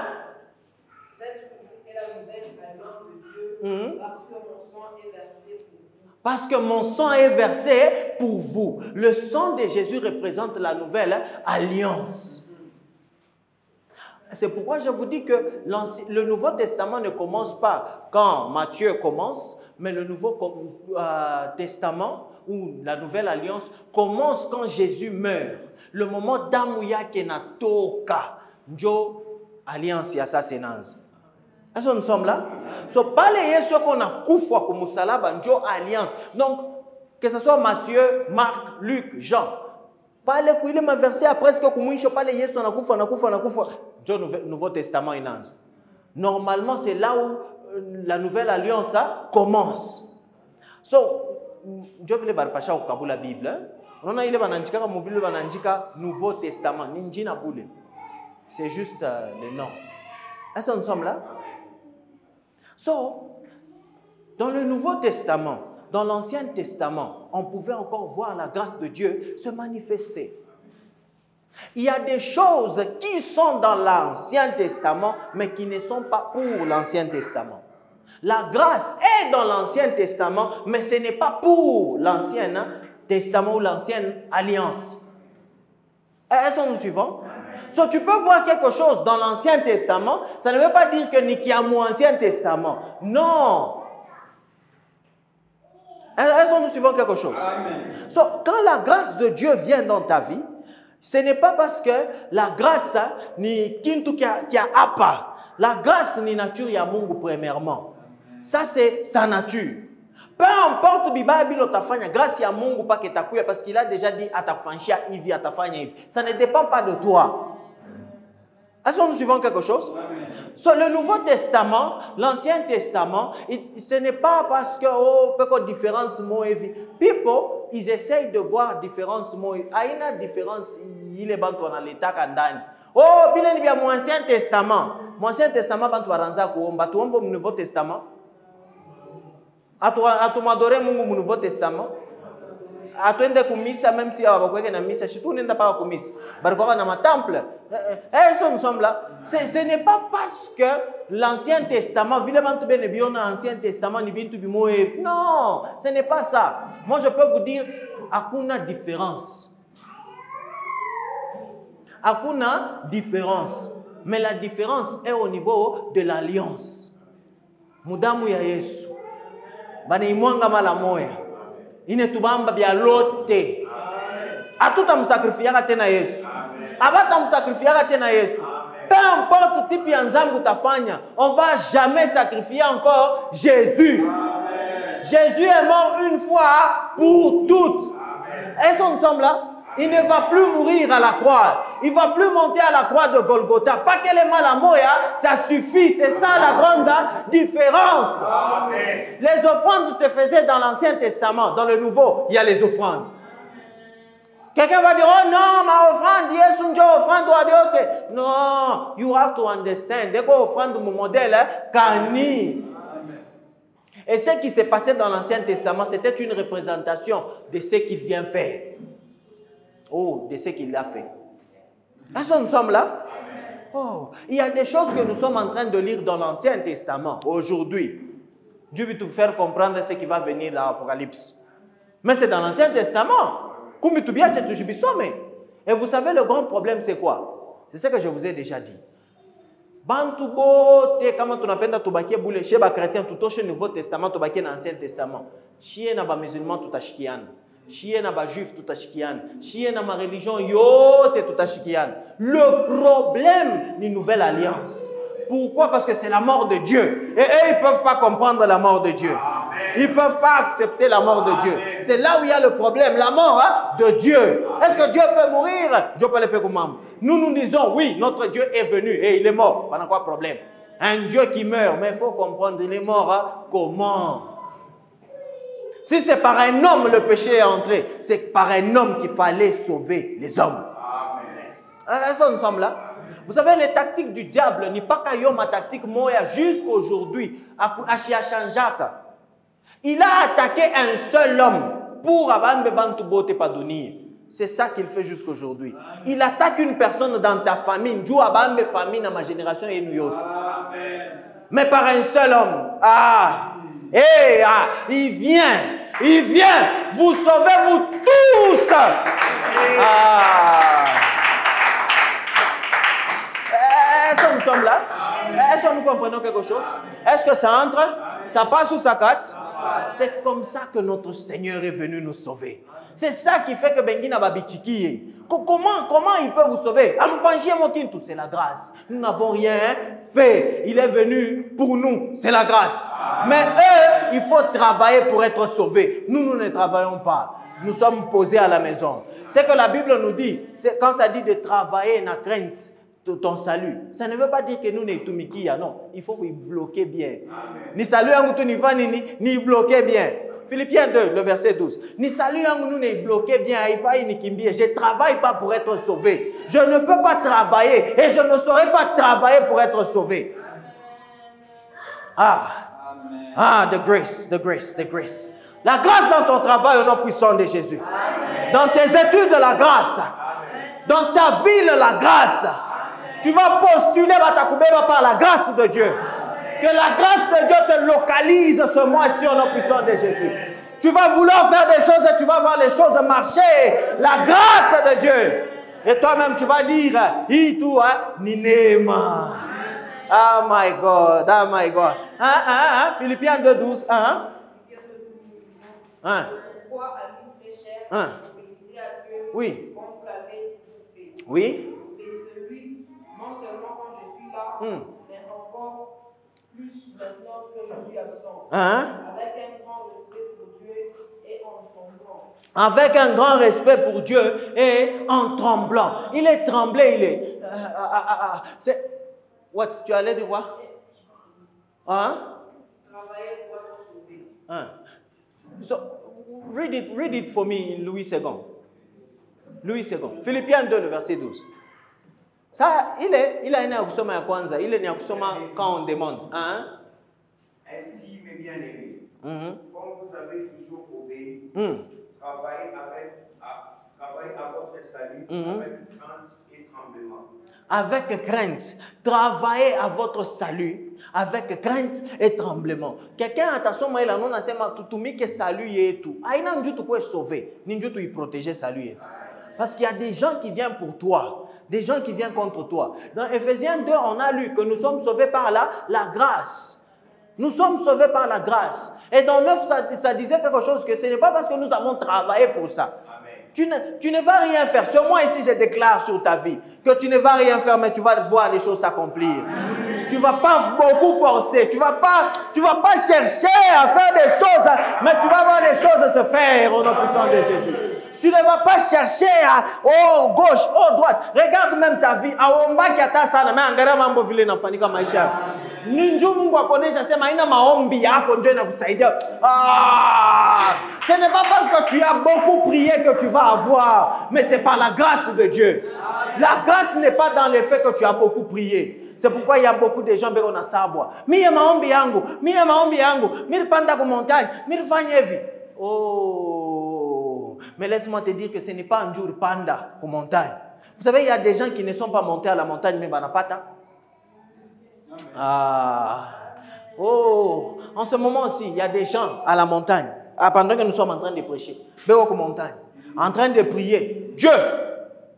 Cette coupe est la nouvelle alliance de Dieu parce que mon sang est versé pour vous. Parce que mon sang est versé pour vous. Le sang de Jésus représente la nouvelle alliance. C'est pourquoi je vous dis que le Nouveau Testament ne commence pas quand Matthieu commence, mais le Nouveau Testament ou la Nouvelle Alliance commence quand Jésus meurt. Le moment d'Amouya qui n'a toka, Njo Alliance et assassinance. Est-ce que nous sommes là? So, pas les ce qu'on a koufwa comme Moussalaba, Njo Alliance. Donc, que ce soit Matthieu, Marc, Luc, Jean. Pas les couilles, m'a versé après ce que Koumouncho, pas les yes, on a koufwa. Njo Nouveau Testament inance. Normalement, c'est là où la Nouvelle Alliance commence. So, je vais vous partager au Kaboul la Bible. On a eu le Nouveau Testament. C'est juste le nom. Est-ce que nous sommes là? So, dans le Nouveau Testament, dans l'Ancien Testament, on pouvait encore voir la grâce de Dieu se manifester. Il y a des choses qui sont dans l'Ancien Testament, mais qui ne sont pas pour l'Ancien Testament. La grâce est dans l'Ancien Testament, mais ce n'est pas pour l'Ancien Testament ou l'Ancienne Alliance. Est-ce que nous suivons? So, tu peux voir quelque chose dans l'Ancien Testament, ça ne veut pas dire que ni qu'il y a mon Ancien Testament. Non. Est-ce que nous suivons quelque chose? So, quand la grâce de Dieu vient dans ta vie, ce n'est pas parce que la grâce ni kintu qui a apa. La grâce ni nature ya Mungu premièrement. Ça c'est sa nature. Peu importe Bible otafanya grâce ya Mungu pas que takuya parce qu'il a déjà dit atafanshia hivi atafanya hivi. Ça ne dépend pas de toi. Est-ce que nous suivons quelque chose? Sur le Nouveau Testament, l'Ancien Testament, ce n'est pas parce que peut différence mo hivi. People, ils essayent de voir différence mo. Aina différence il est bantu na l'état kandani. Oh, bileni bia mon Ancien Testament. Mon Ancien Testament bantu baranza kuomba, tu omba mu Nouveau Testament. Atu madore Mungu mu Nouveau Testament. Atuende kumisa même si abakweke na misa, chitu nenda pa kumisa. Barikwa na ma temple. Est-ce que nous sommes là? Ce n'est pas parce que l'Ancien Testament, l'Ancien Testament, non, ce n'est pas ça. Moi, je peux vous dire, akuna différence. Akuna différence. Mais la différence est au niveau de l'alliance. Mudamu ya Yesu. Bane imwanga mala moya. Ine tubamba bia lote. Atuta msakrifia tena Yesu. Abata msakrifia tena Yesu. Peu importe type ya nzambu utafanya, on va jamais sacrifier encore Jésus. Amen. Jésus est mort une fois pour toutes. Est-ce que nous sommes là? Il ne va plus mourir à la croix. Il ne va plus monter à la croix de Golgotha. Pas qu'elle est mal à moya, ça suffit. C'est ça la grande différence. Amen. Les offrandes se faisaient dans l'Ancien Testament. Dans le Nouveau, il y a les offrandes. Quelqu'un va dire, oh non, ma offrande, yes, une offrande ou non, you have to understand. Dès qu'on offrande mon modèle, Kani. Et ce qui s'est passé dans l'Ancien Testament, c'était une représentation de ce qu'il vient faire. Oh, de ce qu'il a fait. Est-ce que nous sommes là? Oh, il y a des choses que nous sommes en train de lire dans l'Ancien Testament aujourd'hui. Dieu veut nous faire comprendre ce qui va venir dans l'Apocalypse. Mais c'est dans l'Ancien Testament. Et vous savez, le grand problème, c'est quoi? C'est ce que je vous ai déjà dit. Bantubo, comment on appelle ça, boule chez les chrétiens, tout au Nouveau Testament, tout au Ancien Testament. Chien n'a pas musulman, tout à chikian. Chien n'a pas juif, tout à chikian. Chien n'a pas religion, yo, tout à chikian. Le problème d'une nouvelle alliance. Pourquoi? Parce que c'est la mort de Dieu. Et eux, ils ne peuvent pas comprendre la mort de Dieu. Ils ne peuvent pas accepter la mort de Dieu. C'est là où il y a le problème, la mort de Dieu. Est-ce que Dieu peut mourir? Dieu peut le faire comment? Nous disons, oui, notre Dieu est venu et il est mort. Pendant quoi problème? Un Dieu qui meurt, mais il faut comprendre, il est mort comment? Si c'est par un homme le péché est entré, c'est par un homme qu'il fallait sauver les hommes. Est-ce que nous sommes là? Vous savez, les tactiques du diable, n'est pas qu'à ma tactique, moi, jusqu'à aujourd'hui, à Chanjaka. Il a attaqué un seul homme pour avoir une. C'est ça qu'il fait jusqu'à aujourd'hui. Il attaque une personne dans ta famille, famille dans ma génération et nous autres. Mais par un seul homme. Il vient vous sauver vous tous. Est-ce que nous sommes là? Est-ce que nous comprenons quelque chose? Est-ce que ça entre? Ça passe ou ça casse? C'est comme ça que notre Seigneur est venu nous sauver. C'est ça qui fait que Bengina Babichiki. Comment il peut vous sauver? C'est la grâce. Nous n'avons rien fait. Il est venu pour nous. C'est la grâce. Mais eux, il faut travailler pour être sauvés. Nous ne travaillons pas. Nous sommes posés à la maison. C'est que la Bible nous dit, c'est quand ça dit de travailler dans la crainte de ton salut. Ça ne veut pas dire que nous ne sommes non. Il faut y bloquer bien. Ni salut ni bloquer bien. Philippiens 2, le verset 12. Ni salut nous ne bloquer bien. Je ne travaille pas pour être sauvé. Je ne peux pas travailler et je ne saurais pas travailler pour être sauvé. The grace, the grace, the grace. La grâce dans ton travail au nom puissant de Jésus. Amen. Dans tes études, la grâce. Amen. Dans ta ville, la grâce. Tu vas postuler par la grâce de Dieu. Amen. Que la grâce de Dieu te localise ce mois-ci au nom puissant de Jésus. Tu vas vouloir faire des choses et tu vas voir les choses marcher. La grâce de Dieu. Et toi-même, tu vas dire, Ninema. Oh my God, oh my God. Philippiens 2, 12. Pourquoi, amis très chers, obéissez à Dieu, oui. comme vous l'avez fait. Oui. Et celui, non seulement quand je suis là, mais encore plus maintenant que je suis absent, avec un grand respect pour Dieu et en tremblant. Avec un grand respect pour Dieu et en tremblant. Il est tremblé, il est... What? Tu allais dire quoi? Travailler pour être sauvé. So, read it for me, Louis II. Louis II. Philippiens 2, le verset 12. Ça, il a une akusoma ya kwanza, il est une akusoma quand on demande. Ainsi, mes bien-aimés, comme vous avez toujours obéi, travaillez à votre salut avec crainte et tremblement. Avec crainte. Travaillez à votre salut avec crainte et tremblement. Quelqu'un a son mail non a sema tutumi que salut et tout. Aina njutu pour sauver, ni njutu y protéger salut. Parce qu'il y a des gens qui viennent pour toi, des gens qui viennent contre toi. Dans Ephésiens 2, on a lu que nous sommes sauvés par la grâce. Nous sommes sauvés par la grâce. Et dans 9, ça disait quelque chose que ce n'est pas parce que nous avons travaillé pour ça. Tu ne vas rien faire. Ce mois ici, je déclare sur ta vie que tu ne vas rien faire, mais tu vas voir les choses s'accomplir. Tu ne vas pas beaucoup forcer. Tu ne vas pas chercher à faire des choses, mais tu vas voir les choses se faire au nom puissant de Jésus. Tu ne vas pas chercher à gauche, droite. Regarde même ta vie. Ninju Mungu akonesha sema ina maombi yako ndio inakusaidia. Ce n'est pas parce que tu as beaucoup prié que tu vas avoir, mais c'est par la grâce de Dieu. La grâce n'est pas dans le fait que tu as beaucoup prié. C'est pourquoi il y a beaucoup de gens qui ont sabwa. Mie maombi yangu, mie panda kwa montagne, mie fanya hivi. Mais laisse-moi te dire que ce n'est pas un jour panda kwa montagne. Vous savez, il y a des gens qui ne sont pas montés à la montagne mais banapata. En ce moment aussi, il y a des gens à la montagne, pendant que nous sommes en train de prêcher, en train de prier. Dieu,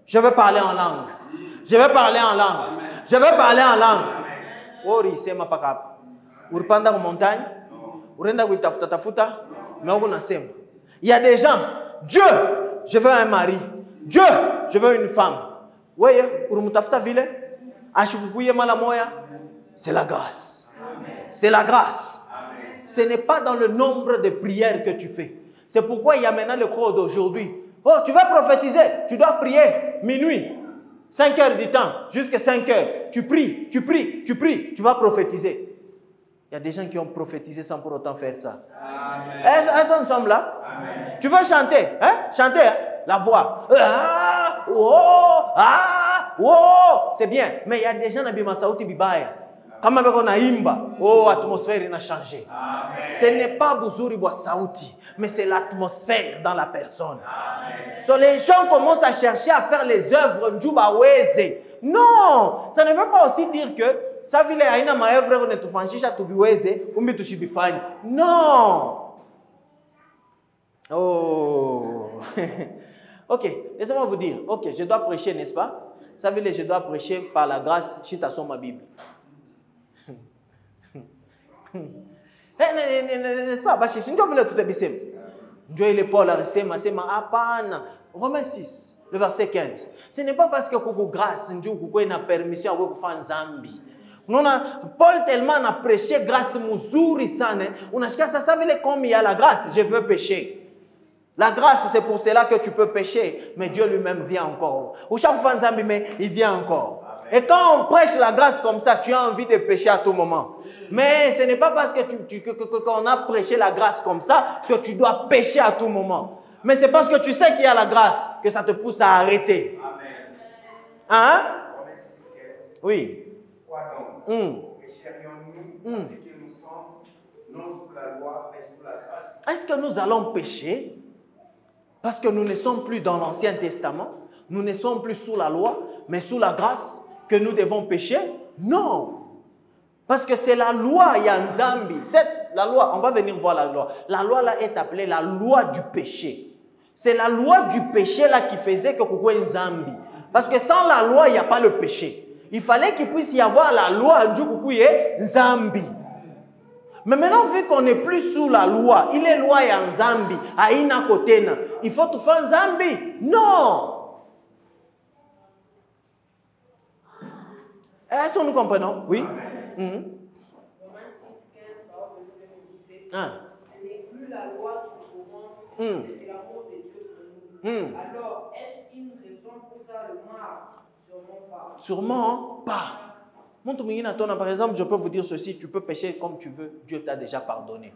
je veux parler en langue. Je veux parler en langue. Je veux parler en langue. Il y a des gens, Dieu, je veux un mari. Dieu, je veux une femme. C'est la grâce. C'est la grâce. ce n'est pas dans le nombre de prières que tu fais. C'est pourquoi il y a maintenant le cours d'aujourd'hui. Oh, tu vas prophétiser, tu dois prier minuit, 5 heures du temps, jusqu'à 5 heures. Tu pries, tu vas prophétiser. Il y a des gens qui ont prophétisé sans pour autant faire ça. Est-ce que nous sommes là? Amen. Tu veux chanter, hein? Chanter, hein? La voix. Ah, oh, ah, oh. C'est bien. Mais il y a des gens qui ont sauti bibaya. Comme avec on a imba. Oh, l'atmosphère a changé. Amen. Ce n'est pas Buzuri wa sauti, mais c'est l'atmosphère dans la personne. So, les gens commencent à chercher à faire les œuvres Njubaweze. Non, ça ne veut pas aussi dire que ça vile aina maevre ne tufanisha tubiweze umbi tushibifanye. Non. Oh. Ok, laissez-moi vous dire. Ok, je dois prêcher, n'est-ce pas? Ça veut dire que je dois prêcher par la grâce, si tu as ma Bible. N'est-ce pas? Parce que si tu veux tout ebisem. Dieu il est Paul a sema apana. Romains 6, le verset 15. Ce n'est pas parce que kuku grâce Dieu kuku ina permission à faire zambi. Paul tellement a prêché grâce muzuri sana. Unashika ça veut dire comme il y a la grâce, je peux pécher. La grâce, c'est pour cela que tu peux pécher, mais Dieu lui-même vient encore. Ou chaque fois, mais il vient encore. Et quand on prêche la grâce comme ça, tu as envie de pécher à tout moment. Mais ce n'est pas parce que qu'on a prêché la grâce comme ça que tu dois pécher à tout moment. Mais c'est parce que tu sais qu'il y a la grâce que ça te pousse à arrêter. Hein? Oui. Quoi donc? Pécherions-nous parce que nous sommes non sous la loi, mais sous la grâce? Est-ce que nous allons pécher parce que nous ne sommes plus dans l'Ancien Testament? Nous ne sommes plus sous la loi, mais sous la grâce que nous devons pécher? Non. Parce que c'est la loi Yanzambi. La loi, on va venir voir la loi. La loi là est appelée la loi du péché. C'est la loi du péché là qui faisait que Koukou Nzambi. Parce que sans la loi, il n'y a pas le péché. Il fallait qu'il puisse y avoir la loi du Koukou Nzambi. Mais maintenant, vu qu'on n'est plus sous la loi, il est loi Yanzambi, Aïna Kotena. Il faut tout faire Nzambi. Non. Est-ce que nous comprenons? Oui. Romains 6, 15, parole de Dieu 17. Ce n'est plus la loi qui commande, mais c'est l'amour de Dieu pour nous. Alors, est-ce une raison pour faire le mal? Sûrement pas. Sûrement pas. Par exemple, je peux vous dire ceci, tu peux pécher comme tu veux, Dieu t'a déjà pardonné.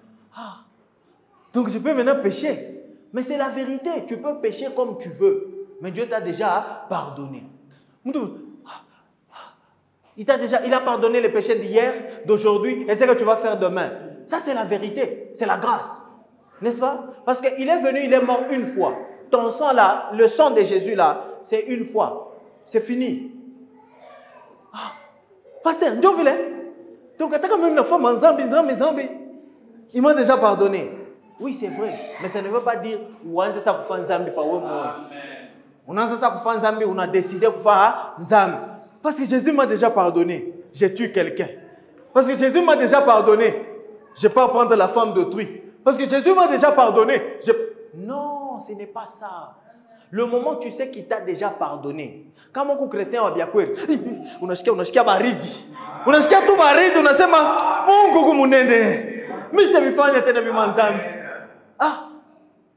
Donc je peux maintenant pécher. Mais c'est la vérité, tu peux pécher comme tu veux, mais Dieu t'a déjà pardonné. Il a pardonné les péchés d'hier, d'aujourd'hui, et c'est ce que tu vas faire demain. Ça, c'est la vérité, c'est la grâce. N'est-ce pas? Parce qu'il est venu, il est mort une fois. Ton sang là, le sang de Jésus là, c'est une fois. C'est fini. Pasteur, Dieu voulait. Donc, quand même une femme en Zambie, il m'a déjà pardonné. Oui, c'est vrai. Mais ça ne veut pas dire on a ça pour faire Zambie par moi. On a ça pour faire Zambie, on a décidé de faire Zambie. Parce que Jésus m'a déjà pardonné. J'ai tué quelqu'un. Parce que Jésus m'a déjà pardonné. Je ne vais pas prendre la femme d'autrui. Parce que Jésus m'a déjà pardonné. Non, ce n'est pas ça. Le moment que tu sais qu'il t'a déjà pardonné. Quand mon chrétien va bien courir, on a baridi. On a tout baridi, on a dit, mon gogo munende. Mais je t'ai mis fan, je t'ai mis manzam.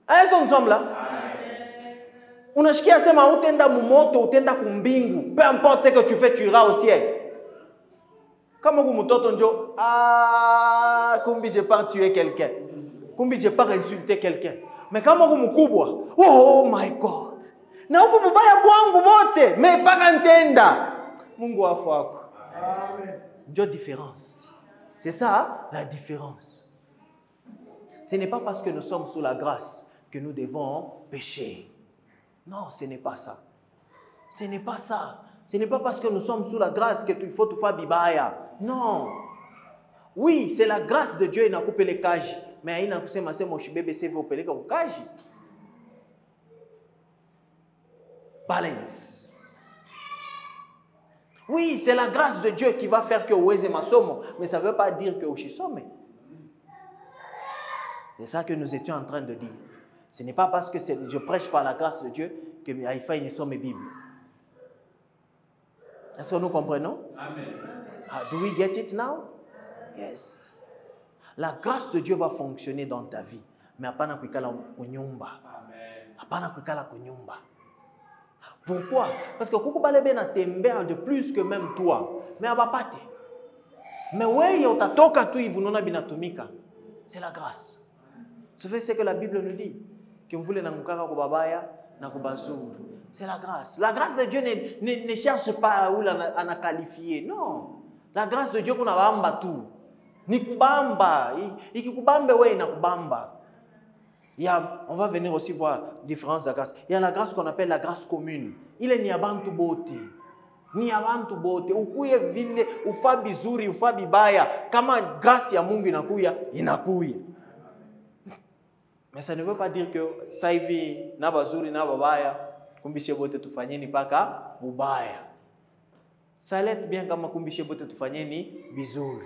Est-ce que nous sommes là? On a dit, utenda mumoto, utenda kumbingu. Peu importe ce que tu fais, tu iras au ciel. Comme on dit, Kumbi, je n'ai pas tué quelqu'un. Kumbi, je n'ai pas insulté quelqu'un. Mais quand on dit, oh my God. Na ubu bubaya bwangu bote, mais pas qu'entenda. Mungu afwako. Amen. Dieu différence. C'est ça la différence. Ce n'est pas parce que nous sommes sous la grâce que nous devons pécher. Non, ce n'est pas ça. Ce n'est pas ça. Ce n'est pas parce que nous sommes sous la grâce qu'il faut tout faire bibaya. Non. Oui, c'est la grâce de Dieu qui a coupé les cages. Mais il a coupé mon bébé, c'est vous opérer comme cage. Balance. Oui, c'est la grâce de Dieu qui va faire que Oueze Masomo, mais ça ne veut pas dire que Oshisome. C'est ça que nous étions en train de dire. Ce n'est pas parce que je prêche par la grâce de Dieu que Haïfa ne sont mes Bibles. Est-ce que nous comprenons? Amen. Do we get it now? Yes. La grâce de Dieu va fonctionner dans ta vie. Mais hapana kuikala kunyumba. Hapana kuikala kunyumba. Pourquoi? Parce que kuku balebe na tembea de plus que même toi. Mais abapate. Mais ouais, utatoka tu ivunona binatumika. C'est la grâce. Ce fait, c'est que la Bible nous dit. Que vous voulez n'angukaka kubabaya na kubazuru. C'est la grâce. La grâce de Dieu ne cherche pas où la qualifier. Non. La grâce de Dieu qu'on a bamba tout. Ni kubamba. Ikikubambe we na kubamba. On va venir aussi voir la différence de la grâce. Il y a la grâce qu'on appelle la grâce commune. Il est ni abantu bote. Ni abantu bote. Ukuye vile, ufa bizuri, ufa bibaya. Kama grâce ya Mungu inakuya, inakuya. Mais ça ne veut pas dire que ça y vit, na bazuri, na babaya. Kumbishe bote tufanyeni paka bubaya. Ça l'est bien kama kumbishe bote tufanyeni bizuri.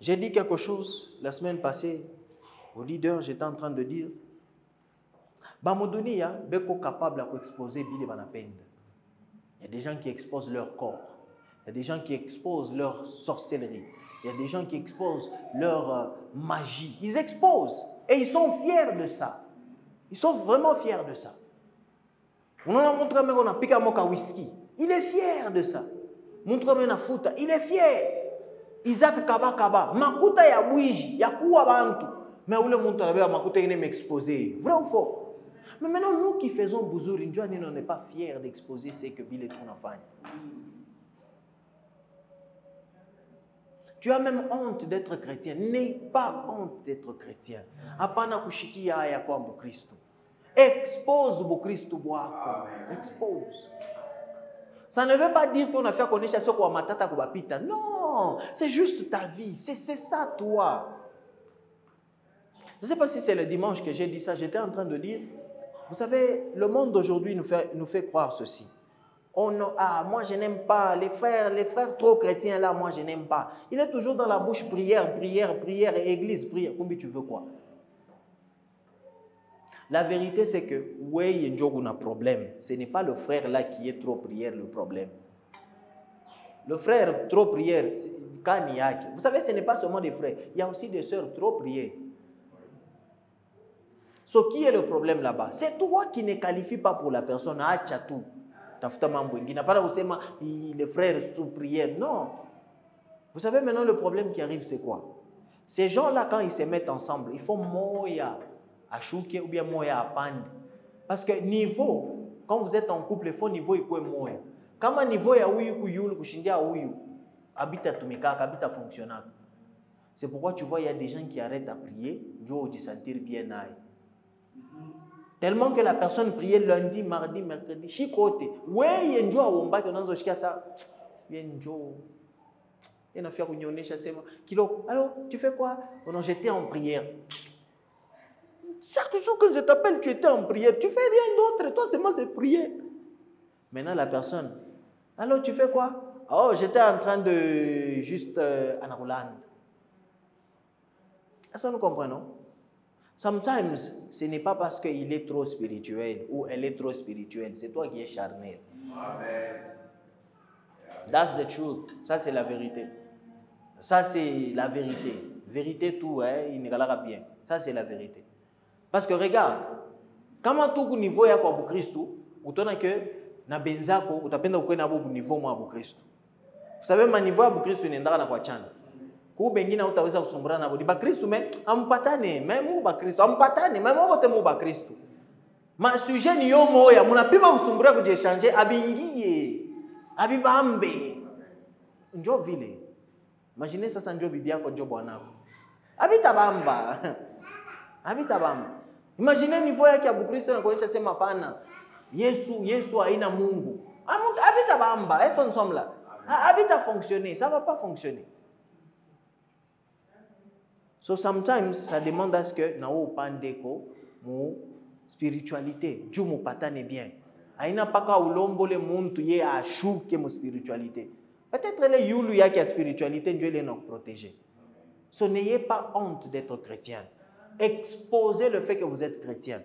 J'ai dit quelque chose la semaine passée. Au leader, j'étais en train de dire, Bamodonia, beko capable d'exposer bile banapenda. Il y a des gens qui exposent leur corps. Il y a des gens qui exposent leur sorcellerie. Il y a des gens qui exposent leur magie. Ils exposent et ils sont fiers de ça. Ils sont vraiment fiers de ça. On a montré qu'on a piqué un whisky. Il est fier de ça. Montre un futa. Il est fier. Isaac Kaba. Makuta ya bouiji, ya kuwa bantu. Mais où le monde a makuta il m'exposer. Vrai ou faux? Mais maintenant, nous qui faisons Bouzouri, on n'est pas fiers d'exposer ce que Bill et ton enfant. Tu as même honte d'être chrétien. N'aie pas honte d'être chrétien. Apana kushikia ya kwa Christo. Expose Christo boako. Expose. Ça ne veut pas dire qu'on a fait connaître ce qu'on matata kubapita. Non, c'est juste ta vie. C'est ça toi. Je ne sais pas si c'est le dimanche que j'ai dit ça. J'étais en train de dire, vous savez, le monde d'aujourd'hui nous fait croire ceci. Moi je n'aime pas les frères trop chrétiens là, moi je n'aime pas. Il est toujours dans la bouche prière et église, prière. Combien tu veux quoi? La vérité c'est que, oui, il y a un problème. Ce n'est pas le frère là qui est trop prière le problème. Le frère trop prière, vous savez, ce n'est pas seulement des frères. Il y a aussi des sœurs trop prières. Ce qui est le problème là-bas, c'est toi qui ne qualifies pas pour la personne. Les frères sous prière. Non. Vous savez maintenant le problème qui arrive, c'est quoi? Ces gens-là, quand ils se mettent ensemble, il faut moya à chouke ou bien moya à pande. Parce que niveau, quand vous êtes en couple, il faut niveau il faut moya. Quand un niveau ya ouyu kuyulu kushindia ouyu, habita tumika, habita fonctionnel. C'est pourquoi tu vois il y a des gens qui arrêtent à prier, Dieu dit sentir bien aïe. Tellement que la personne priait lundi, mardi, mercredi, chicoté. Ouais, il y a un jour à Womba qui a dit ça. Il y a un jour. Il y a un faire une kilo. Alors, tu fais quoi? Oh non, j'étais en prière. Chaque jour que je t'appelle, tu étais en prière. Tu fais rien d'autre. Toi, c'est moi, c'est prier. Maintenant, la personne. Alors, tu fais quoi? Oh, j'étais en train de juste en Hollande. Est-ce que nous comprenons? Sometimes, ce n'est pas parce qu'il est trop spirituel ou elle est trop spirituelle. C'est toi qui es charnel. Amen. That's the truth. Ça, c'est la vérité. Ça, c'est la vérité. Vérité tout, hein, il ne galera bien. Ça, c'est la vérité. Parce que regarde, comment tout niveau est pour Christ, ou tu as que na benzako, ou tu as peine de na niveau moi pour Christ. Vous savez, mon niveau pour Christ, il n'est pas dans chana. Ku bengine utaweza kusumbura nabo. Ba Kristo me ampatane, même ba Kristo ampatane, même wote mu ba Kristo. Ma sujet ni yo moya, munapima kusumbura kujechange abingie. Abibambe. Njo vile. Imaginez sasa njo bibi yako njo bwanako. Habita bamba. Habita bamba. Imaginez niveau yake ya Bukristo na kuonyesha sema pana. Yesu haina Mungu. Habita bamba, est-ce nous sommes là? Habita fonctionner, ça va pas fonctionner. So sometimes ça demande à ce que nao pandeko mu spiritualité, Dieu mu patane bien. Aina paka ulombole muntu ye ashuke mu spiritualité. Peut-être les yulu ya qui a spiritualité, Dieu les nous protéger. So n'ayez pas honte d'être chrétien. Exposez le fait que vous êtes chrétien.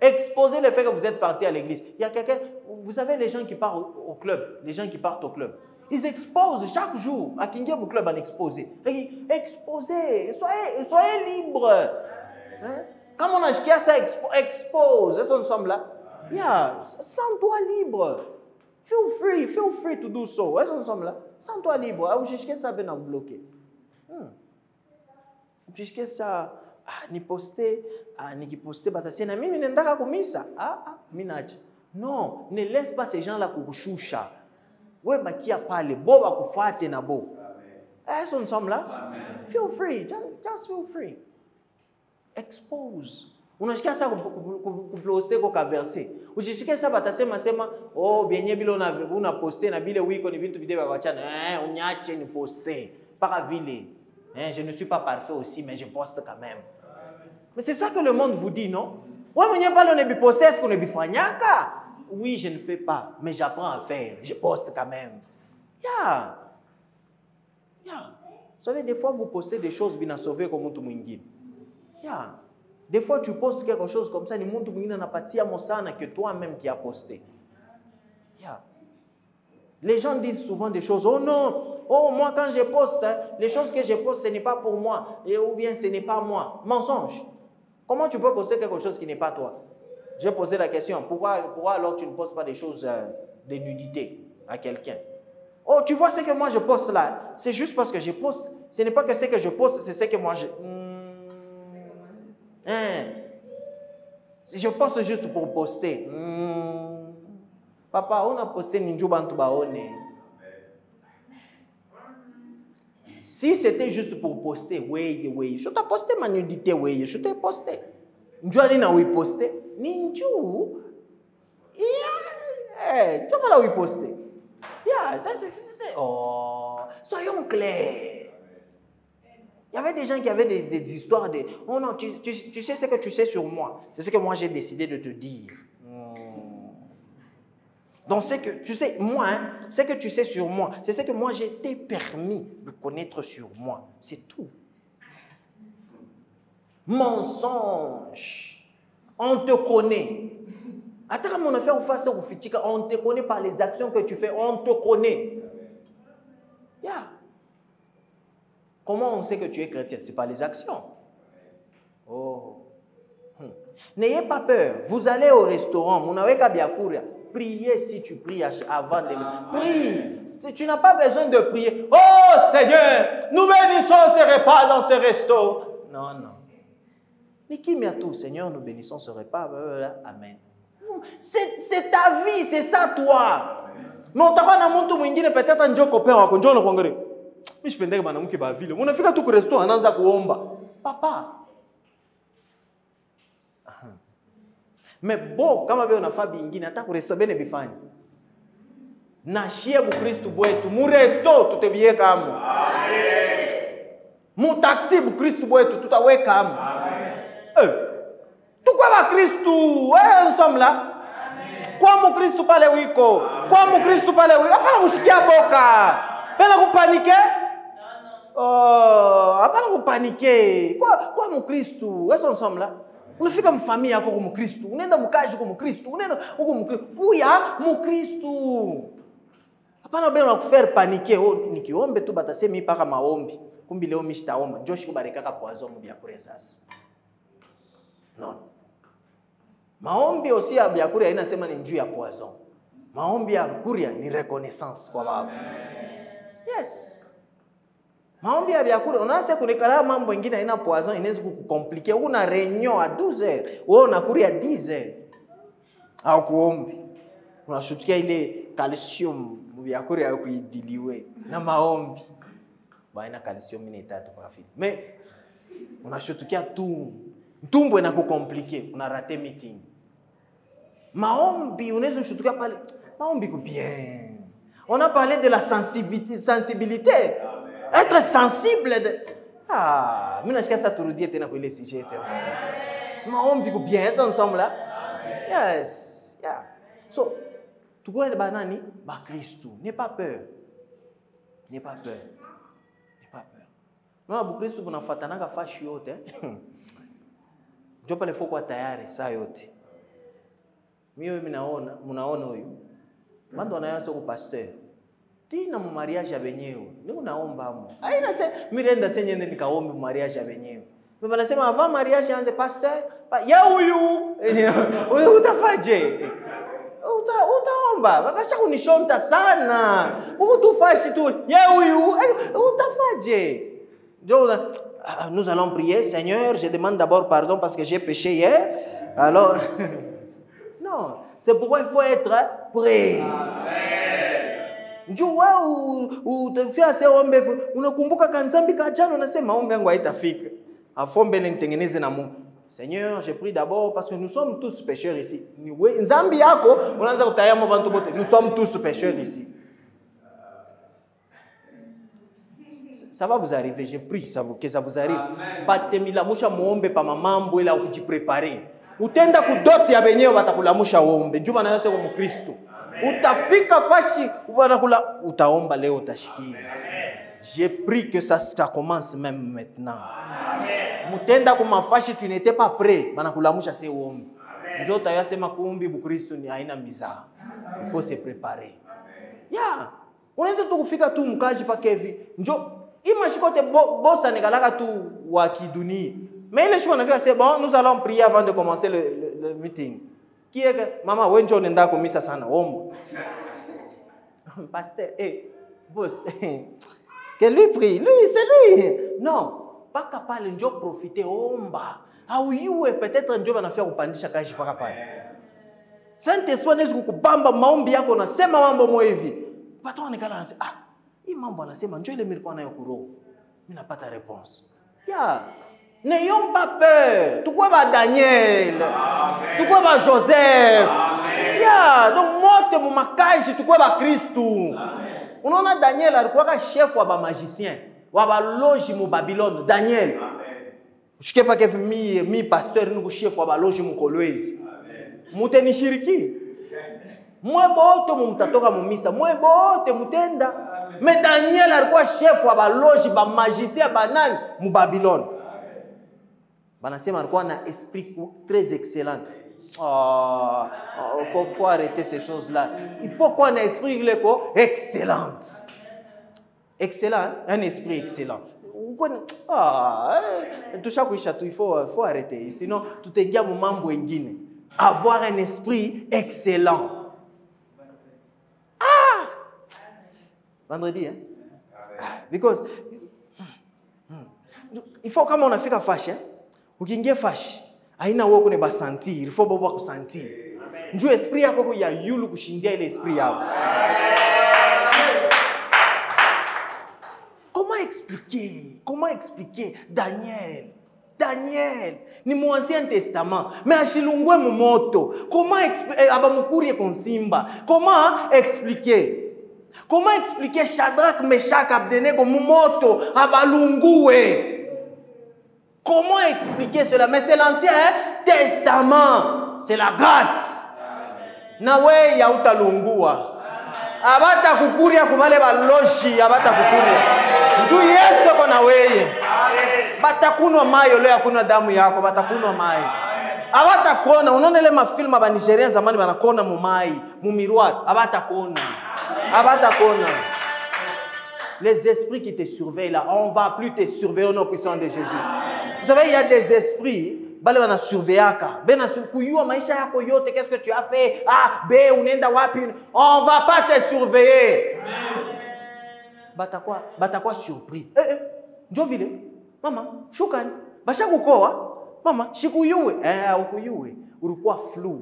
Exposez le fait que vous êtes parti à l'église. Il y a quelqu'un, vous savez les gens qui partent au club, les gens qui partent au club. Ils exposent chaque jour. À Kingia au club, on expose. Exposez. Soyez libres. Hein? Comme on a acheté ça, expose. Est-ce que nous sommes là? Yeah. Sens-toi libre. Feel free to do so. Est-ce que nous sommes là? Sens-toi libre. Ah, je ça bien bloqué. Je ça. Ni poster. Ni poster. Batasena. Mimi n'endaka kumisa. Minache. Non. Ne laisse pas ces gens-là kukushusha. Ouais, bah qui a parlé, bon va kufate na bo. Est-ce que nous sommes là? Feel free, just feel free. Expose. Unashika ça kuposter kwa verser. Ushishike ça batasema sema oh bienye bilo na una poster na bile wiko ni vitu video vya chana. Unyache ni poster. Para vile. Je ne suis pas parfait aussi mais je poste quand même. Mais c'est ça que le monde vous dit, non? Ouais, mwenye pale on est poster est-ce qu'on est bifanyaka? Oui, je ne fais pas, mais j'apprends à faire. Je poste quand même. Yeah. Vous savez, des fois, vous postez des choses bien sauvées comme tout le monde. Des fois, tu postes quelque chose comme ça, ni monde mwingine anapatia mosana que toi-même qui as posté. Les gens disent souvent des choses. Oh non, oh moi quand je poste, les choses que je poste, ce n'est pas pour moi. Ou bien ce n'est pas moi. Mensonge. Comment tu peux poster quelque chose qui n'est pas toi? J'ai posé la question, pourquoi alors tu ne postes pas des choses de nudité à quelqu'un? Oh, tu vois ce que moi je poste là, c'est juste parce que je poste. Ce n'est pas que ce que je poste, c'est ce que moi je... Je poste juste pour poster. Papa, on a posté Ninjuba Ntubaone. Si c'était juste pour poster, oui, je t'ai posté ma nudité, oui, je t'ai posté. Njouali na oui poster. Ninju, tu vas là où il poster. Oh, soyons clairs. Il y avait des gens qui avaient des histoires de oh non, tu sais ce que tu sais sur moi. C'est ce que moi j'ai décidé de te dire. Donc, c'est que tu sais, moi, ce que tu sais sur moi, c'est ce que moi j'ai été permis de connaître sur moi. C'est tout. Mensonge. On te connaît. Attends, mon affaire, on te connaît par les actions que tu fais. On te connaît. Comment on sait que tu es chrétien? C'est par les actions. Oh. N'ayez pas peur. Vous allez au restaurant. Priez si tu pries avant de... Prie. Tu n'as pas besoin de prier. Oh Seigneur, nous bénissons ce repas dans ce resto. Non. Tout, Seigneur, nous bénissons ce repas. Amen. C'est ta vie, c'est ça toi. Mais on t'a pas monté mwingine peut-être un jour copain wa konjo na kuangalia. Mimi sipendeke mwanamke ba vile. Unafika tu ku restaurant anaanza kuomba. Papa. Mais bon, kama vile unafaa bingine hata ku restaurant bene bifanye. Na shie bu Kristo bwetu, mu resto tutebieka amo. Amen. Mu taxi bu Kristo bwetu tutaweka amo. Pourquoi va Christ? Nous sommes là. Quoi mon Christ pale wiko? Quoi mon Christ pale wiko? Apana kushikia boka. Pena kupaniquer? Oh, apana kupaniquer. Quoi mon Christ? Nous sommes là. Unafika mfamia yako kwa Mkristo. Unaenda mkaji kwa Mkristo. Unaenda huko Mkristo. Kuya Mkristo. Hapana bena kufaire paniquer. Oh, nikiombe tu batasemi paka maombi. Kumbi leo mishtaomba. Njoo shikubarikaka poison mu bya kuresasa. Non. Maombi aussi ya Biakuria inasema ni njuu ya poison. Maombi ya Biakuria ni reconnaissance kwa baba. Yes. Maombi ya Biakuria unaanza kunikala mambo mengine ina poison inaweza kukukomplike. Una réunion à 12h, wewe unakuria 10h. Au kuombi. Unashutukia ile calcium Biakuria ya kuidiliwe na maombi. Baina calcium ni 3 kwa fili. Mais unashutukia tu Tumbo na kukomplike, una raté meeting. Maombi, unaweza ushutuka pale. Maombi ku bien. On a parlé de la sensibilité. Être sensible. Mimi nasikia ça turudie tena kwa ile sujet. Maombi ku bien, ça nous sommes là. Yes. Yeah. So, tu vois le banani, ba Christ, n'aie pas peur. N'aie pas peur. N'aie pas peur. Non, bu Christ bunafatananga fashi yote. Ndio pale foko tayari saa yote. Mimi mnaona huyu. Mando anaanza ku pastor. tina mu mariage ya benyewe. Ni unaomba mo. Haina se mirenda se nyende nikaombe mu mariage ya benyewe. Mimi banasema avant mariage anze pasteur, ya huyu. Utafaje? Utaomba. Bacha kunishonta sana. Utufashi tu. Ya huyu. Utafaje? Nous allons prier, Seigneur, je demande d'abord pardon parce que j'ai péché hier. Alors, non, c'est pourquoi il faut être prêt. Njoo utafia sasa ombe unakumbuka kanzambi kajana unasema ombe yangu haitafika. Afombe nitengeneze na Mungu. Seigneur, je prie d'abord parce que nous sommes tous pécheurs ici. Nzambi yako unaanza kutayama bantu bote. Nous sommes tous pécheurs ici. Ça va vous arriver, je prie que ça vous arrive. Batemilamusha muombe pa mamambo ila kujiprepare. Utenda kudoti ya benyewe batakulamusha uombe. Njuma na yose kwa Mkristo. Utafika fashi ubatakula utaomba leo utashikia. Je prie que ça commence même maintenant. Mutenda kumafashi tu n'étais pas prêt, banakulamusha se uombe. Njoo tayasema kuombi Mkristo ni haina mizaa. Il faut se préparer. Yeah. Unaweza tu kufika tu mkaji pa kevi. Njoo imashikote bossa nekalaka tu wa kidunia. Mais les choses on a fait c'est bon, nous allons prier avant de commencer le meeting. Qui est que maman wenjo nenda komisa sana ombo. Pasteur, boss. Que lui prie, lui c'est lui. Non, pas capable njo profiter omba. Au yue peut-être njo banafia kupandisha kaji paka pale. Saint-Esprit nezu kukubamba maombi yako na sema mambo mo hivi. Watu wanekala anasema hii mambo anasema njoo ile nilikuwa nayo kuroho. Mimi napata réponse. Yeah. N'ayons pas peur. Tukwa ba Daniel. Tukwa ba Joseph. Amen. Yeah, donc mote mu makaji tukwa ba Kristu. Unaona Daniel alikuwa ka chef wa ba magicien, wa ba loge mu Babylone. Daniel. Amen. Ushike pa ke mi pasteur nuko chef wa ba loge mu Kolwezi. Amen. Muteni shiriki. Mwe bote mutatoka mu misa, mwe bote mutenda. Mais Daniel alikuwa chef wa ba loge ba magicien banani mu Babylone. Banasema alikuwa na esprit très excellent. Faut arrêter ces choses-là. Il faut qu'on ait un esprit excellent. Excellent, un esprit excellent. Il faut arrêter. Sinon, tout est bien au mambo engine. Avoir un esprit excellent. Vendredi, hein? Because il faut comme on a fait qu'à fâche, hein? Ukiingia fashi haina wewe kune basantir, il faut bobo kusantir. Njoo esprit yako ya yulu kushindia ile esprit yako. Comment expliquer Daniel ni mu Ancien Testament mais ashilungwe mu moto. Comment expliquer abamukurie konsimba? Comment expliquer Shadrach, Meshach, Abednego mu moto abalunguwe? Comment expliquer cela? Mais c'est l'Ancien Testament. C'est la grâce. Nawe ya utalungua. Abata kukuria kubale baloshi, abata kukuria. Njoo Yesu kona weye. Batakunwa mayo leo hakuna damu yako, batakunwa mai. Abata kona, unaona ile mafilma ba Nigerian zamani banakona mu mai, mu miroir, abata kona. Les esprits qui te surveillent là, on va plus te surveiller au nom puissant de Jésus. Vous savez, il y a des esprits, bale wana surveillaka. Bena kuyua maisha yako yote, qu'est-ce que tu as fait? Unenda wapi? On va pas te surveiller. Batakwa surpris. Njo vile. Mama, shukani. Basha kukoa. Mama, shikuyuwe. Ukuyuwe. Ulikuwa flu.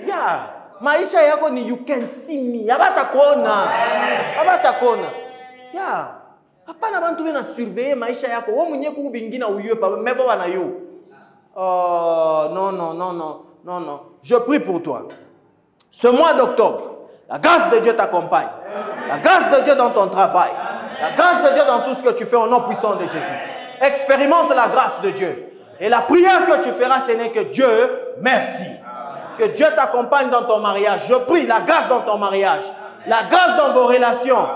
Yeah. Maisha yako ni you can see me. Abatakona. Yeah. Hapana bantu bena surveiller maisha yako. Wewe mwenyewe kubingina uyue pa mebo bana yo. Non. Je prie pour toi. Ce mois d'octobre, la grâce de Dieu t'accompagne. La grâce de Dieu dans ton travail. La grâce de Dieu dans tout ce que tu fais au nom puissant de Jésus. Expérimente la grâce de Dieu. Et la prière que tu feras, ce n'est que Dieu, merci. Que Dieu t'accompagne dans ton mariage. Je prie la grâce dans ton mariage. La grâce dans vos relations.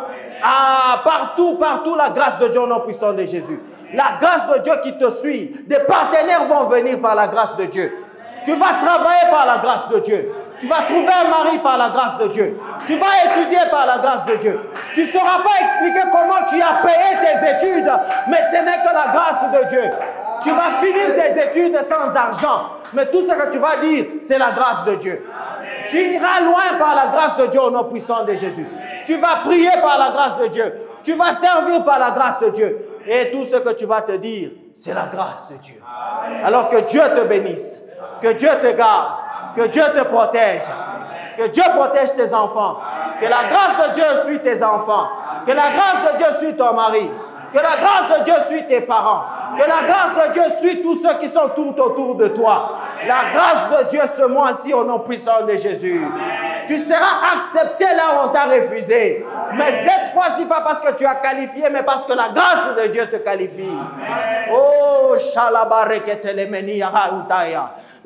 Partout, la grâce de Dieu au nom puissant de Jésus. La grâce de Dieu qui te suit. Des partenaires vont venir par la grâce de Dieu. Tu vas travailler par la grâce de Dieu. Tu vas trouver un mari par la grâce de Dieu. Tu vas étudier par la grâce de Dieu. Tu ne sauras pas expliquer comment tu as payé tes études, mais ce n'est que la grâce de Dieu. Tu vas finir tes études sans argent, mais tout ce que tu vas dire, c'est la grâce de Dieu. Tu iras loin par la grâce de Dieu au nom puissant de Jésus. Tu vas prier par la grâce de Dieu. Tu vas servir par la grâce de Dieu. Et tout ce que tu vas te dire, c'est la grâce de Dieu. Alors que Dieu te bénisse, que Dieu te garde, que Dieu te protège, que Dieu protège tes enfants, que la grâce de Dieu suit tes enfants, que la grâce de Dieu suit ton mari, que la grâce de Dieu suit tes parents, que la grâce de Dieu suit tous ceux qui sont tout autour de toi. La grâce de Dieu ce mois-ci au nom puissant de Jésus. Tu seras accepté là où on t'a refusé. Mais cette fois-ci, pas parce que tu as qualifié, mais parce que la grâce de Dieu te qualifie. Oh,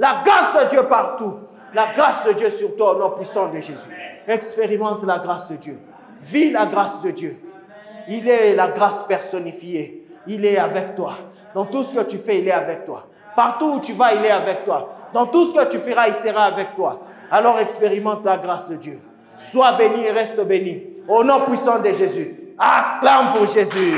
la grâce de Dieu partout. La grâce de Dieu sur toi au nom puissant de Jésus. Expérimente la grâce de Dieu. Vis la grâce de Dieu. Il est la grâce personnifiée. Il est avec toi. Dans tout ce que tu fais, il est avec toi. Partout où tu vas, il est avec toi. Dans tout ce que tu feras, il sera avec toi. Alors expérimente la grâce de Dieu. Sois béni et reste béni. Au nom puissant de Jésus. Acclame pour Jésus.